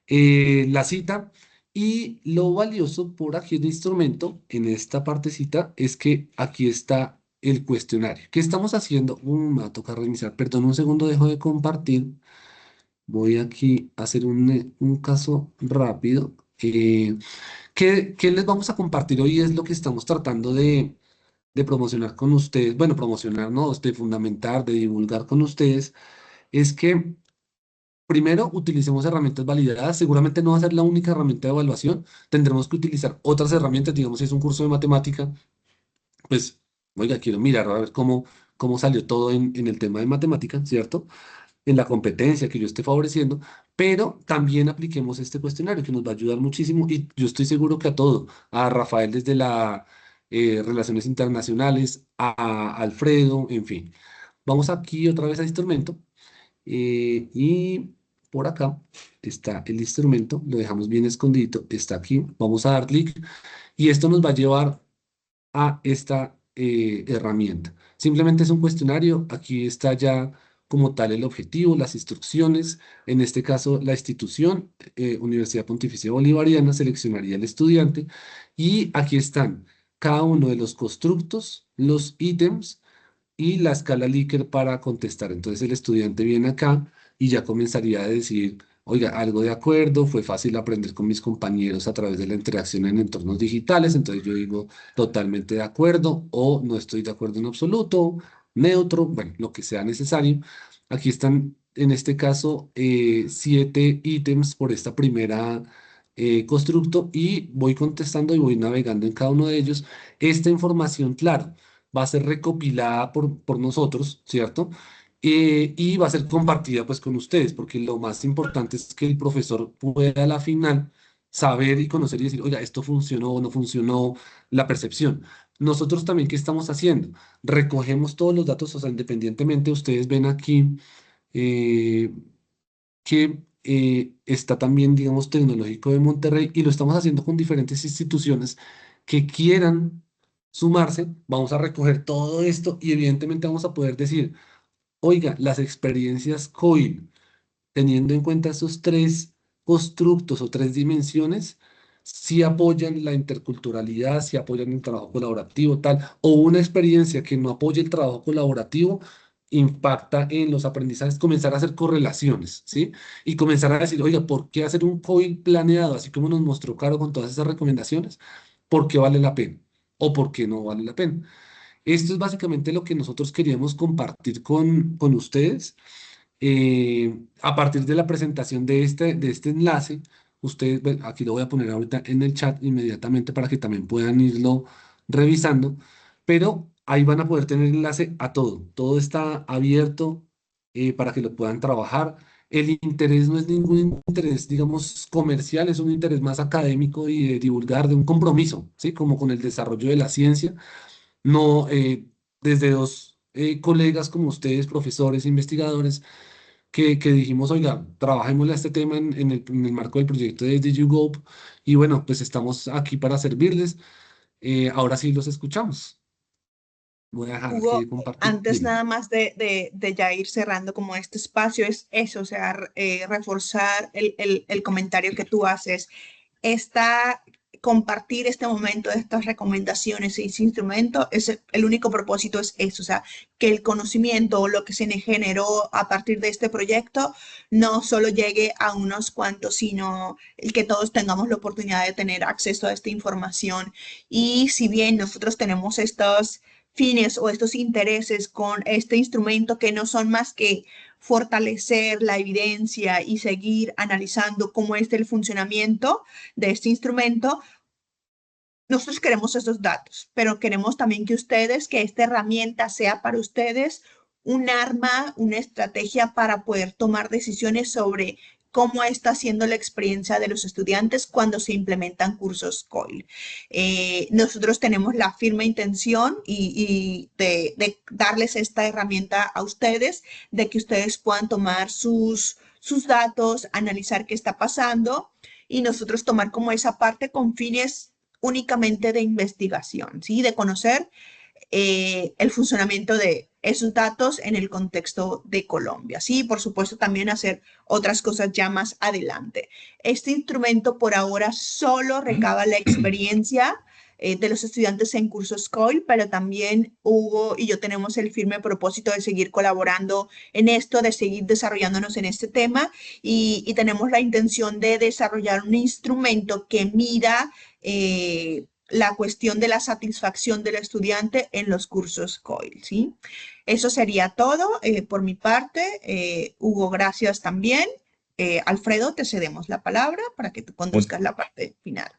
la cita. Y lo valioso por aquí el instrumento, en esta partecita, es que aquí está el cuestionario. ¿Qué estamos haciendo? Me va a tocar reiniciar. Perdón, un segundo, dejo de compartir. Voy aquí a hacer un caso rápido. ¿Qué les vamos a compartir hoy? Es lo que estamos tratando de promocionar con ustedes. Bueno, promocionar, ¿no? De fundamentar, de divulgar con ustedes. Es que primero, utilicemos herramientas validadas. Seguramente no va a ser la única herramienta de evaluación. Tendremos que utilizar otras herramientas. Digamos, si es un curso de matemática, pues, oiga, quiero mirar a ver cómo salió todo en el tema de matemática, ¿cierto? En la competencia que yo esté favoreciendo. Pero también apliquemos este cuestionario que nos va a ayudar muchísimo. Y yo estoy seguro que a todo, a Rafael desde la Relaciones Internacionales, a Alfredo, en fin. Vamos aquí otra vez a instrumento. Y por acá está el instrumento, lo dejamos bien escondido, está aquí, vamos a dar clic y esto nos va a llevar a esta herramienta. Simplemente es un cuestionario, aquí está ya como tal el objetivo, las instrucciones, en este caso la institución, Universidad Pontificia Bolivariana, seleccionaría el estudiante y aquí están cada uno de los constructos, los ítems y la escala Likert para contestar. Entonces el estudiante viene acá y ya comenzaría a decir, oiga, algo de acuerdo, fue fácil aprender con mis compañeros a través de la interacción en entornos digitales, entonces yo digo totalmente de acuerdo o no estoy de acuerdo en absoluto, neutro, bueno, lo que sea necesario. Aquí están, en este caso, 7 ítems por esta primera constructo y voy contestando y voy navegando en cada uno de ellos. Esta información, claro, va a ser recopilada por nosotros, ¿cierto? Y va a ser compartida pues con ustedes, porque lo más importante es que el profesor pueda a la final saber y conocer y decir, oiga, esto funcionó o no funcionó, la percepción. Nosotros también, ¿qué estamos haciendo? Recogemos todos los datos, o sea, independientemente, ustedes ven aquí eh, que está también, digamos, Tecnológico de Monterrey y lo estamos haciendo con diferentes instituciones que quieran sumarse. Vamos a recoger todo esto y evidentemente vamos a poder decir, oiga, las experiencias COIL, teniendo en cuenta esos tres constructos o tres dimensiones, si apoyan la interculturalidad, si apoyan el trabajo colaborativo, tal, o una experiencia que no apoye el trabajo colaborativo, impacta en los aprendizajes, comenzar a hacer correlaciones, ¿sí? Y comenzar a decir, oiga, ¿por qué hacer un COIL planeado, así como nos mostró Caro con todas esas recomendaciones? ¿Por qué vale la pena? ¿O por qué no vale la pena? Esto es básicamente lo que nosotros queríamos compartir con ustedes. A partir de la presentación de este enlace, ustedes, aquí lo voy a poner ahorita en el chat inmediatamente para que también puedan irlo revisando, pero ahí van a poder tener enlace a todo. Todo está abierto para que lo puedan trabajar. El interés no es ningún interés, digamos, comercial, es un interés más académico y de divulgar, de un compromiso, ¿sí? Como con el desarrollo de la ciencia. No, desde dos colegas como ustedes, profesores, investigadores, que dijimos, oiga, trabajémosle a este tema en el marco del proyecto de DigiGov y bueno, pues estamos aquí para servirles. Ahora sí los escuchamos. Voy a dejar aquí Hugo, de compartir. antes Dime. nada más de ya ir cerrando como este espacio, es eso, o sea, reforzar el comentario que tú haces. Compartir este momento de estas recomendaciones y ese instrumento, el único propósito es eso, o sea, que el conocimiento o lo que se generó a partir de este proyecto no solo llegue a unos cuantos, sino el que todos tengamos la oportunidad de tener acceso a esta información. Y si bien nosotros tenemos estos fines o estos intereses con este instrumento que no son más que fortalecer la evidencia y seguir analizando cómo es el funcionamiento de este instrumento, nosotros queremos esos datos, pero queremos también que esta herramienta sea para ustedes un arma, una estrategia para poder tomar decisiones sobre cómo está siendo la experiencia de los estudiantes cuando se implementan cursos COIL. Nosotros tenemos la firme intención de darles esta herramienta a ustedes, de que ustedes puedan tomar sus datos, analizar qué está pasando y nosotros tomar como esa parte con fines únicamente de investigación, ¿sí? De conocer el funcionamiento de esos datos en el contexto de Colombia, ¿sí? Por supuesto, también hacer otras cosas ya más adelante. Este instrumento por ahora solo recaba la experiencia de los estudiantes en cursos COIL, pero también Hugo y yo tenemos el firme propósito de seguir colaborando en esto, de seguir desarrollándonos en este tema y tenemos la intención de desarrollar un instrumento que mida la cuestión de la satisfacción del estudiante en los cursos COIL, ¿sí? Eso sería todo por mi parte. Hugo, gracias también. Alfredo, te cedemos la palabra para que tú Mu- conduzcas la parte final.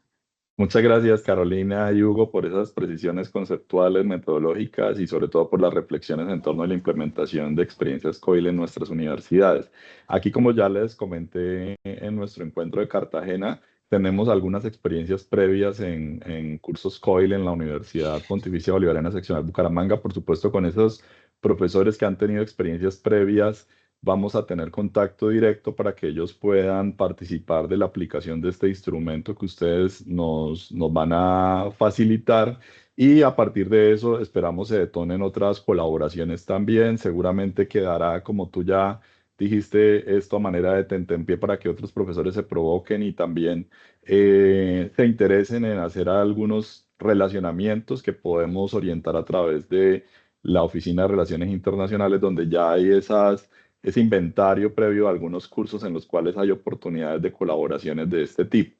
Muchas gracias, Carolina y Hugo, por esas precisiones conceptuales, metodológicas y sobre todo por las reflexiones en torno a la implementación de experiencias COIL en nuestras universidades. Aquí, como ya les comenté en nuestro encuentro de Cartagena, tenemos algunas experiencias previas en cursos COIL en la Universidad Pontificia Bolivariana Seccional Bucaramanga, por supuesto, con esos profesores que han tenido experiencias previas. Vamos a tener contacto directo para que ellos puedan participar de la aplicación de este instrumento que ustedes nos van a facilitar y a partir de eso esperamos se detonen otras colaboraciones también. Seguramente quedará, como tú ya dijiste, esto a manera de tentempié para que otros profesores se provoquen y también se interesen en hacer algunos relacionamientos que podemos orientar a través de la Oficina de Relaciones Internacionales, donde ya hay ese inventario previo a algunos cursos en los cuales hay oportunidades de colaboraciones de este tipo.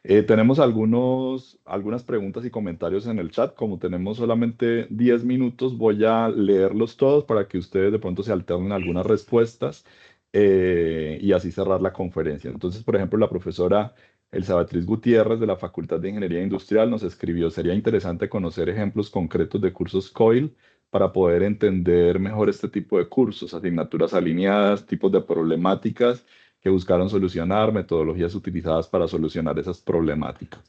Tenemos algunas preguntas y comentarios en el chat. Como tenemos solamente 10 minutos, voy a leerlos todos para que ustedes de pronto se alternen algunas respuestas y así cerrar la conferencia. Entonces, por ejemplo, la profesora Elsa Beatriz Gutiérrez de la Facultad de Ingeniería Industrial nos escribió: sería interesante conocer ejemplos concretos de cursos COIL para poder entender mejor este tipo de cursos, asignaturas alineadas, tipos de problemáticas que buscaron solucionar, metodologías utilizadas para solucionar esas problemáticas.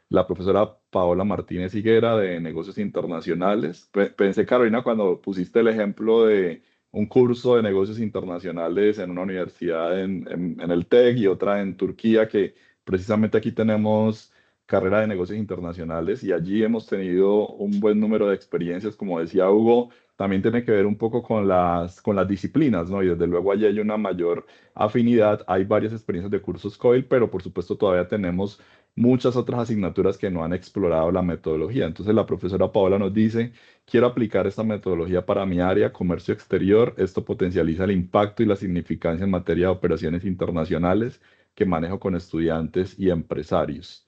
La profesora Paola Martínez Higuera de Negocios Internacionales. Pensé, Carolina, cuando pusiste el ejemplo de un curso de negocios internacionales en una universidad en el TEC y otra en Turquía, que precisamente aquí tenemos carrera de negocios internacionales y allí hemos tenido un buen número de experiencias, como decía Hugo. También tiene que ver un poco con las disciplinas, ¿no? Y desde luego allí hay una mayor afinidad. Hay varias experiencias de cursos COIL, pero por supuesto todavía tenemos muchas otras asignaturas que no han explorado la metodología. Entonces la profesora Paola nos dice: quiero aplicar esta metodología para mi área, comercio exterior. Esto potencializa el impacto y la significancia en materia de operaciones internacionales que manejo con estudiantes y empresarios.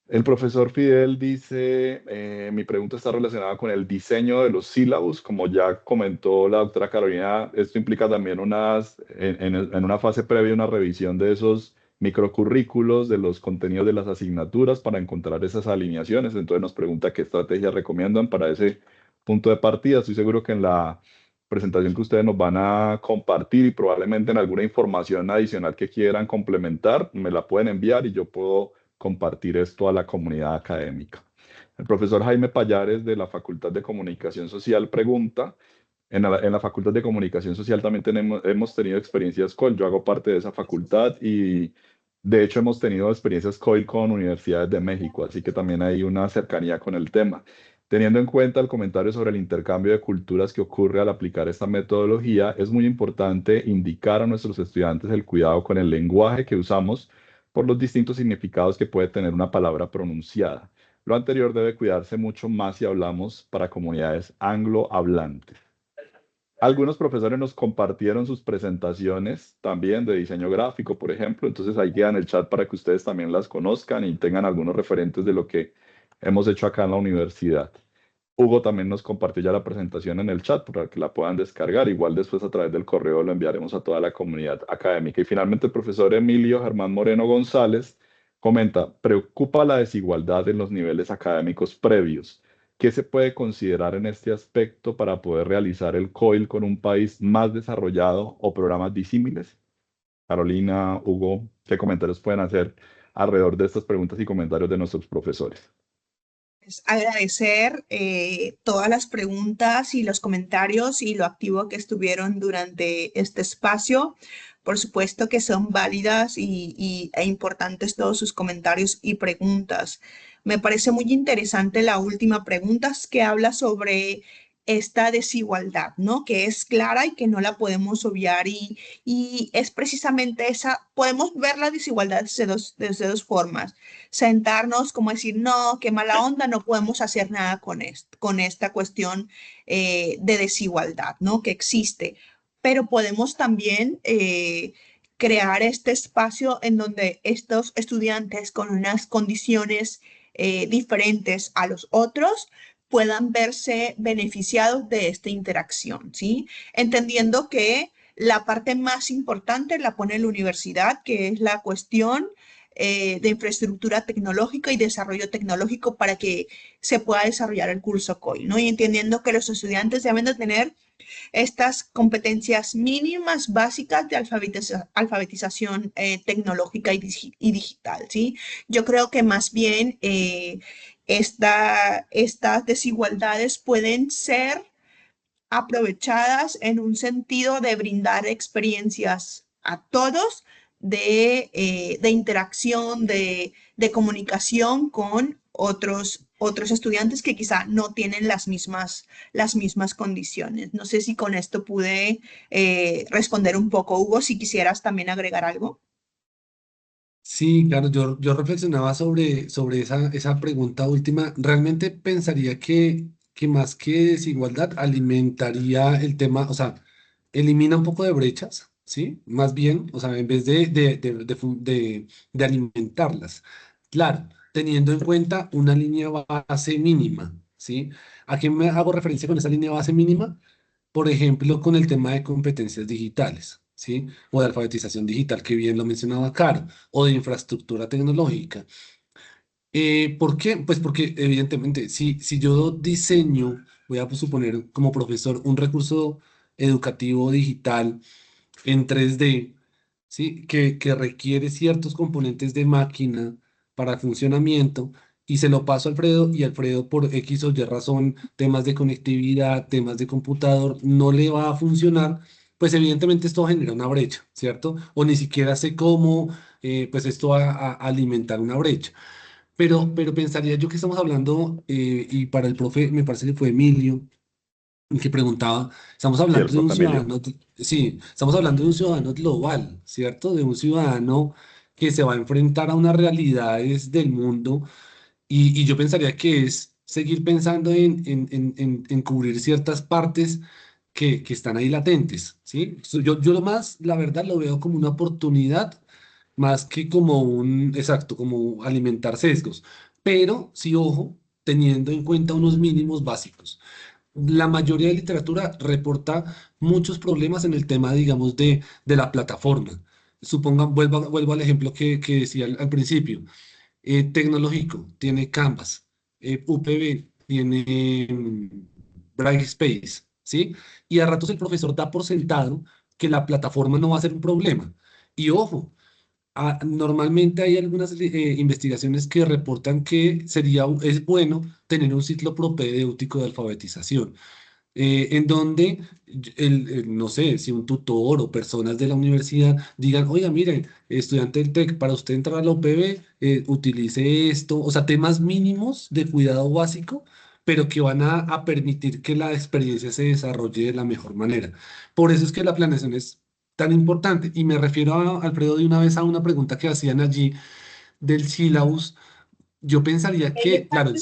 El profesor Fidel dice: mi pregunta está relacionada con el diseño de los sílabos. Como ya comentó la doctora Carolina, esto implica también en una fase previa una revisión de esos microcurrículos, de los contenidos de las asignaturas para encontrar esas alineaciones. Entonces nos pregunta qué estrategias recomiendan para ese punto de partida. Estoy seguro que en la presentación que ustedes nos van a compartir y probablemente en alguna información adicional que quieran complementar, me la pueden enviar y yo puedo compartir esto a la comunidad académica. El profesor Jaime Payares de la Facultad de Comunicación Social pregunta: en la Facultad de Comunicación Social también hemos tenido experiencias COIL. Yo hago parte de esa facultad y de hecho hemos tenido experiencias COIL con universidades de México, así que también hay una cercanía con el tema. Teniendo en cuenta el comentario sobre el intercambio de culturas que ocurre al aplicar esta metodología, es muy importante indicar a nuestros estudiantes el cuidado con el lenguaje que usamos por los distintos significados que puede tener una palabra pronunciada. Lo anterior debe cuidarse mucho más si hablamos para comunidades anglohablantes. Algunos profesores nos compartieron sus presentaciones también de diseño gráfico, por ejemplo. Entonces ahí queda en el chat para que ustedes también las conozcan y tengan algunos referentes de lo que hemos hecho acá en la universidad. Hugo también nos compartió ya la presentación en el chat para que la puedan descargar. Igual después a través del correo lo enviaremos a toda la comunidad académica. Y finalmente el profesor Emilio Germán Moreno González comenta: preocupa la desigualdad en los niveles académicos previos. ¿Qué se puede considerar en este aspecto para poder realizar el COIL con un país más desarrollado o programas disímiles? Carolina, Hugo, ¿qué comentarios pueden hacer alrededor de estas preguntas y comentarios de nuestros profesores? Agradecer todas las preguntas y los comentarios y lo activo que estuvieron durante este espacio. Por supuesto que son válidas e importantes todos sus comentarios y preguntas. Me parece muy interesante la última pregunta que habla sobre esta desigualdad, ¿no? Que es clara y que no la podemos obviar y es precisamente esa, podemos ver la desigualdad desde dos formas. Sentarnos como decir: no, qué mala onda, no podemos hacer nada con esta cuestión de desigualdad, ¿no? Que existe. Pero podemos también crear este espacio en donde estos estudiantes con unas condiciones diferentes a los otros puedan verse beneficiados de esta interacción, ¿sí? Entendiendo que la parte más importante la pone la universidad, que es la cuestión de infraestructura tecnológica y desarrollo tecnológico para que se pueda desarrollar el curso COIL, ¿no? Y entendiendo que los estudiantes deben de tener estas competencias mínimas básicas de alfabetización tecnológica y digital, ¿sí? Yo creo que más bien estas desigualdades pueden ser aprovechadas en un sentido de brindar experiencias a todos de interacción, de comunicación con otros estudiantes que quizá no tienen las mismas condiciones. No sé si con esto pude responder un poco. Hugo, si quisieras también agregar algo. Sí, claro, yo reflexionaba sobre esa pregunta última. Realmente pensaría que más que desigualdad alimentaría el tema, o sea, elimina un poco de brechas, ¿sí? Más bien, o sea, en vez de alimentarlas. Claro, teniendo en cuenta una línea base mínima, ¿sí? ¿A qué me hago referencia con esa línea base mínima? Por ejemplo, con el tema de competencias digitales, ¿sí? O de alfabetización digital, que bien lo mencionaba Caro, o de infraestructura tecnológica. ¿Por qué? Pues porque evidentemente si yo diseño, voy a suponer como profesor, un recurso educativo digital en 3D, ¿sí? Que requiere ciertos componentes de máquina para funcionamiento y se lo paso a Alfredo y Alfredo por X o Y razón, temas de conectividad, temas de computador, no le va a funcionar, pues evidentemente esto genera una brecha, ¿cierto? O ni siquiera sé cómo, pues esto va a alimentar una brecha. Pero pensaría yo que estamos hablando, y para el profe me parece que fue Emilio, que preguntaba, estamos Sí, el hablando de un profe Emilio. ciudadano, sí, estamos hablando de un ciudadano global, ¿cierto? De un ciudadano que se va a enfrentar a unas realidades del mundo y yo pensaría que es seguir pensando en cubrir ciertas partes que están ahí latentes, ¿sí? Yo lo más, la verdad, lo veo como una oportunidad más que como exacto, como alimentar sesgos, pero sí, ojo, teniendo en cuenta unos mínimos básicos. La mayoría de literatura reporta muchos problemas en el tema, digamos, de la plataforma. Supongan, vuelvo al ejemplo que decía al principio. Tecnológico tiene Canvas, UPB tiene Brightspace, ¿sí? Y a ratos el profesor da por sentado que la plataforma no va a ser un problema. Y ojo, normalmente hay algunas investigaciones que reportan que es bueno tener un ciclo propedéutico de alfabetización, en donde no sé, si un tutor o personas de la universidad digan, oiga, miren, estudiante del TEC, para usted entrar a la UPB, utilice esto, o sea, temas mínimos de cuidado básico, pero que van a permitir que la experiencia se desarrolle de la mejor manera. Por eso es que la planeación es tan importante. Y me refiero, Alfredo, de una vez a una pregunta que hacían allí del sílabus. Yo pensaría que, claro,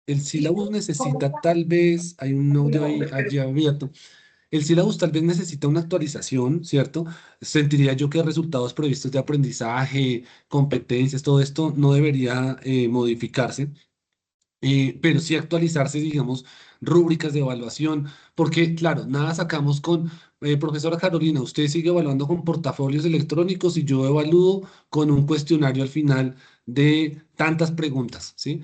el sílabus necesita tal vez, hay un audio ahí allí abierto, el sílabus tal vez necesita una actualización, ¿cierto? Sentiría yo que resultados previstos de aprendizaje, competencias, todo esto no debería modificarse, pero sí actualizarse, digamos, rúbricas de evaluación, porque, claro, nada sacamos con, profesora Carolina, usted sigue evaluando con portafolios electrónicos y yo evalúo con un cuestionario al final de tantas preguntas, ¿sí?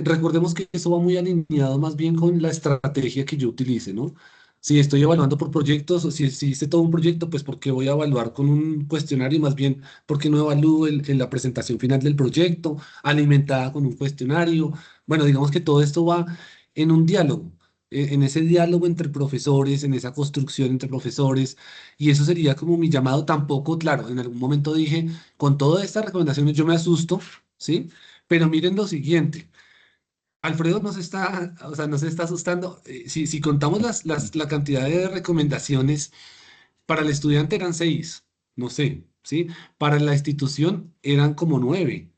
Recordemos que eso va muy alineado más bien con la estrategia que yo utilice, ¿no? Si estoy evaluando por proyectos, o si hice todo un proyecto, pues porque voy a evaluar con un cuestionario, más bien porque no evalúo en la presentación final del proyecto, alimentada con un cuestionario. Bueno, digamos que todo esto va en un diálogo, en ese diálogo entre profesores, en esa construcción entre profesores, y eso sería como mi llamado. Tampoco, claro, en algún momento dije, con todas estas recomendaciones yo me asusto, ¿sí? Pero miren lo siguiente. Alfredo nos está, o sea, nos está asustando. Si contamos la cantidad de recomendaciones, para el estudiante eran 6, no sé, ¿sí? Para la institución eran como 9.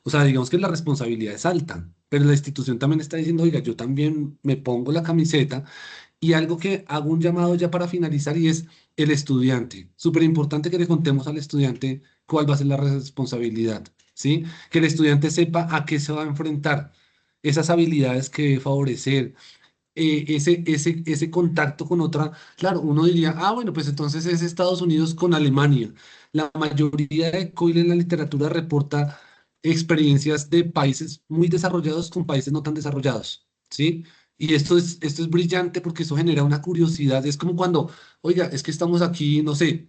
O sea, digamos que la responsabilidad es alta, pero la institución también está diciendo, oiga, yo también me pongo la camiseta. Y algo que hago un llamado ya para finalizar y es el estudiante. Súper importante que le contemos al estudiante cuál va a ser la responsabilidad, ¿sí? Que el estudiante sepa a qué se va a enfrentar, esas habilidades que debe favorecer, ese contacto con otra. Claro, uno diría, bueno, pues entonces es Estados Unidos con Alemania. La mayoría de COIL en la literatura reporta experiencias de países muy desarrollados con países no tan desarrollados, ¿sí? Y esto es brillante porque eso genera una curiosidad. Es como cuando, oiga, es que estamos aquí, no sé,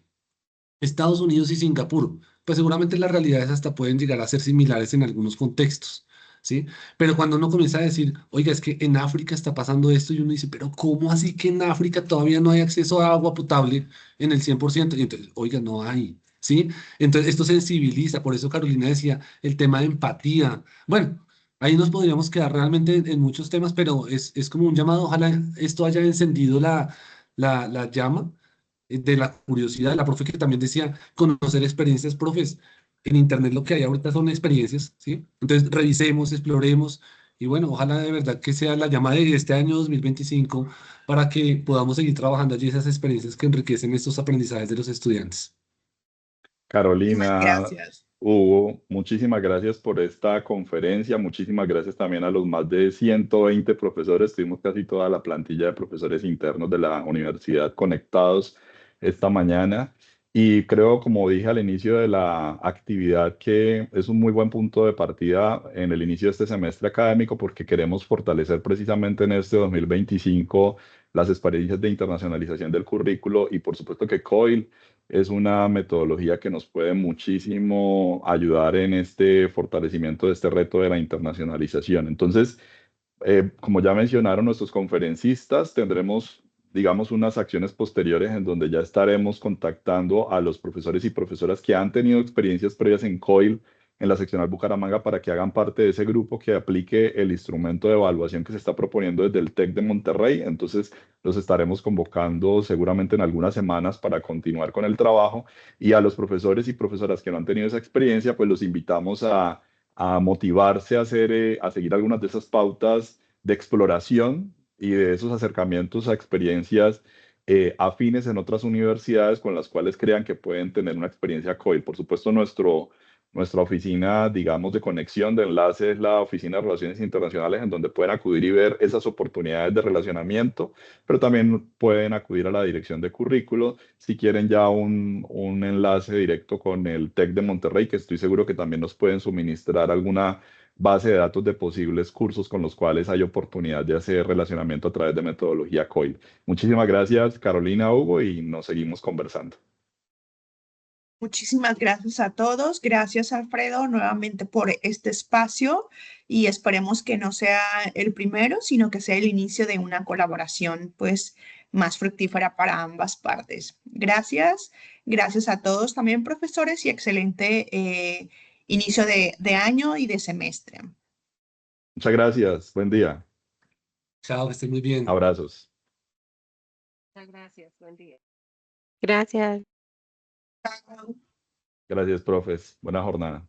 Estados Unidos y Singapur, pues seguramente las realidades hasta pueden llegar a ser similares en algunos contextos, ¿sí? Pero cuando uno comienza a decir, oiga, es que en África está pasando esto, y uno dice, pero ¿cómo así que en África todavía no hay acceso a agua potable en el 100%? Y entonces, oiga, no hay, ¿sí? Entonces esto sensibiliza, por eso Carolina decía, el tema de empatía. Bueno, ahí nos podríamos quedar realmente en muchos temas, pero es como un llamado, ojalá esto haya encendido la llama de la curiosidad, la profe que también decía, conocer experiencias, profes. En internet lo que hay ahorita son experiencias, ¿sí? Entonces revisemos, exploremos y bueno, ojalá de verdad que sea la llamada de este año 2025 para que podamos seguir trabajando allí esas experiencias que enriquecen estos aprendizajes de los estudiantes. Muchísimas Carolina, gracias. Hugo, muchísimas gracias por esta conferencia. Muchísimas gracias también a los más de 120 profesores. Tuvimos casi toda la plantilla de profesores internos de la universidad conectados esta mañana. Y creo, como dije al inicio de la actividad, que es un muy buen punto de partida en el inicio de este semestre académico porque queremos fortalecer precisamente en este 2025 las experiencias de internacionalización del currículo y por supuesto que COIL es una metodología que nos puede muchísimo ayudar en este fortalecimiento de este reto de la internacionalización. Entonces, como ya mencionaron nuestros conferencistas, tendremos, digamos, unas acciones posteriores en donde ya estaremos contactando a los profesores y profesoras que han tenido experiencias previas en COIL en la seccional Bucaramanga para que hagan parte de ese grupo que aplique el instrumento de evaluación que se está proponiendo desde el TEC de Monterrey. Entonces, los estaremos convocando seguramente en algunas semanas para continuar con el trabajo. Y a los profesores y profesoras que no han tenido esa experiencia, pues los invitamos a motivarse a hacer, a seguir algunas de esas pautas de exploración y de esos acercamientos a experiencias afines en otras universidades con las cuales crean que pueden tener una experiencia COIL. Por supuesto, nuestra oficina, digamos, de conexión, de enlace es la Oficina de Relaciones Internacionales, en donde pueden acudir y ver esas oportunidades de relacionamiento, pero también pueden acudir a la dirección de currículo si quieren ya un enlace directo con el TEC de Monterrey, que estoy seguro que también nos pueden suministrar alguna base de datos de posibles cursos con los cuales hay oportunidad de hacer relacionamiento a través de metodología COIL. Muchísimas gracias, Carolina, Hugo, y nos seguimos conversando. Muchísimas gracias a todos. Gracias, Alfredo, nuevamente por este espacio y esperemos que no sea el primero, sino que sea el inicio de una colaboración pues más fructífera para ambas partes. Gracias. Gracias a todos también, profesores, y excelente inicio de año y de semestre. Muchas gracias. Buen día. Chao, que estén muy bien. Abrazos. Muchas gracias. Buen día. Gracias. Chao. Gracias, profes. Buena jornada.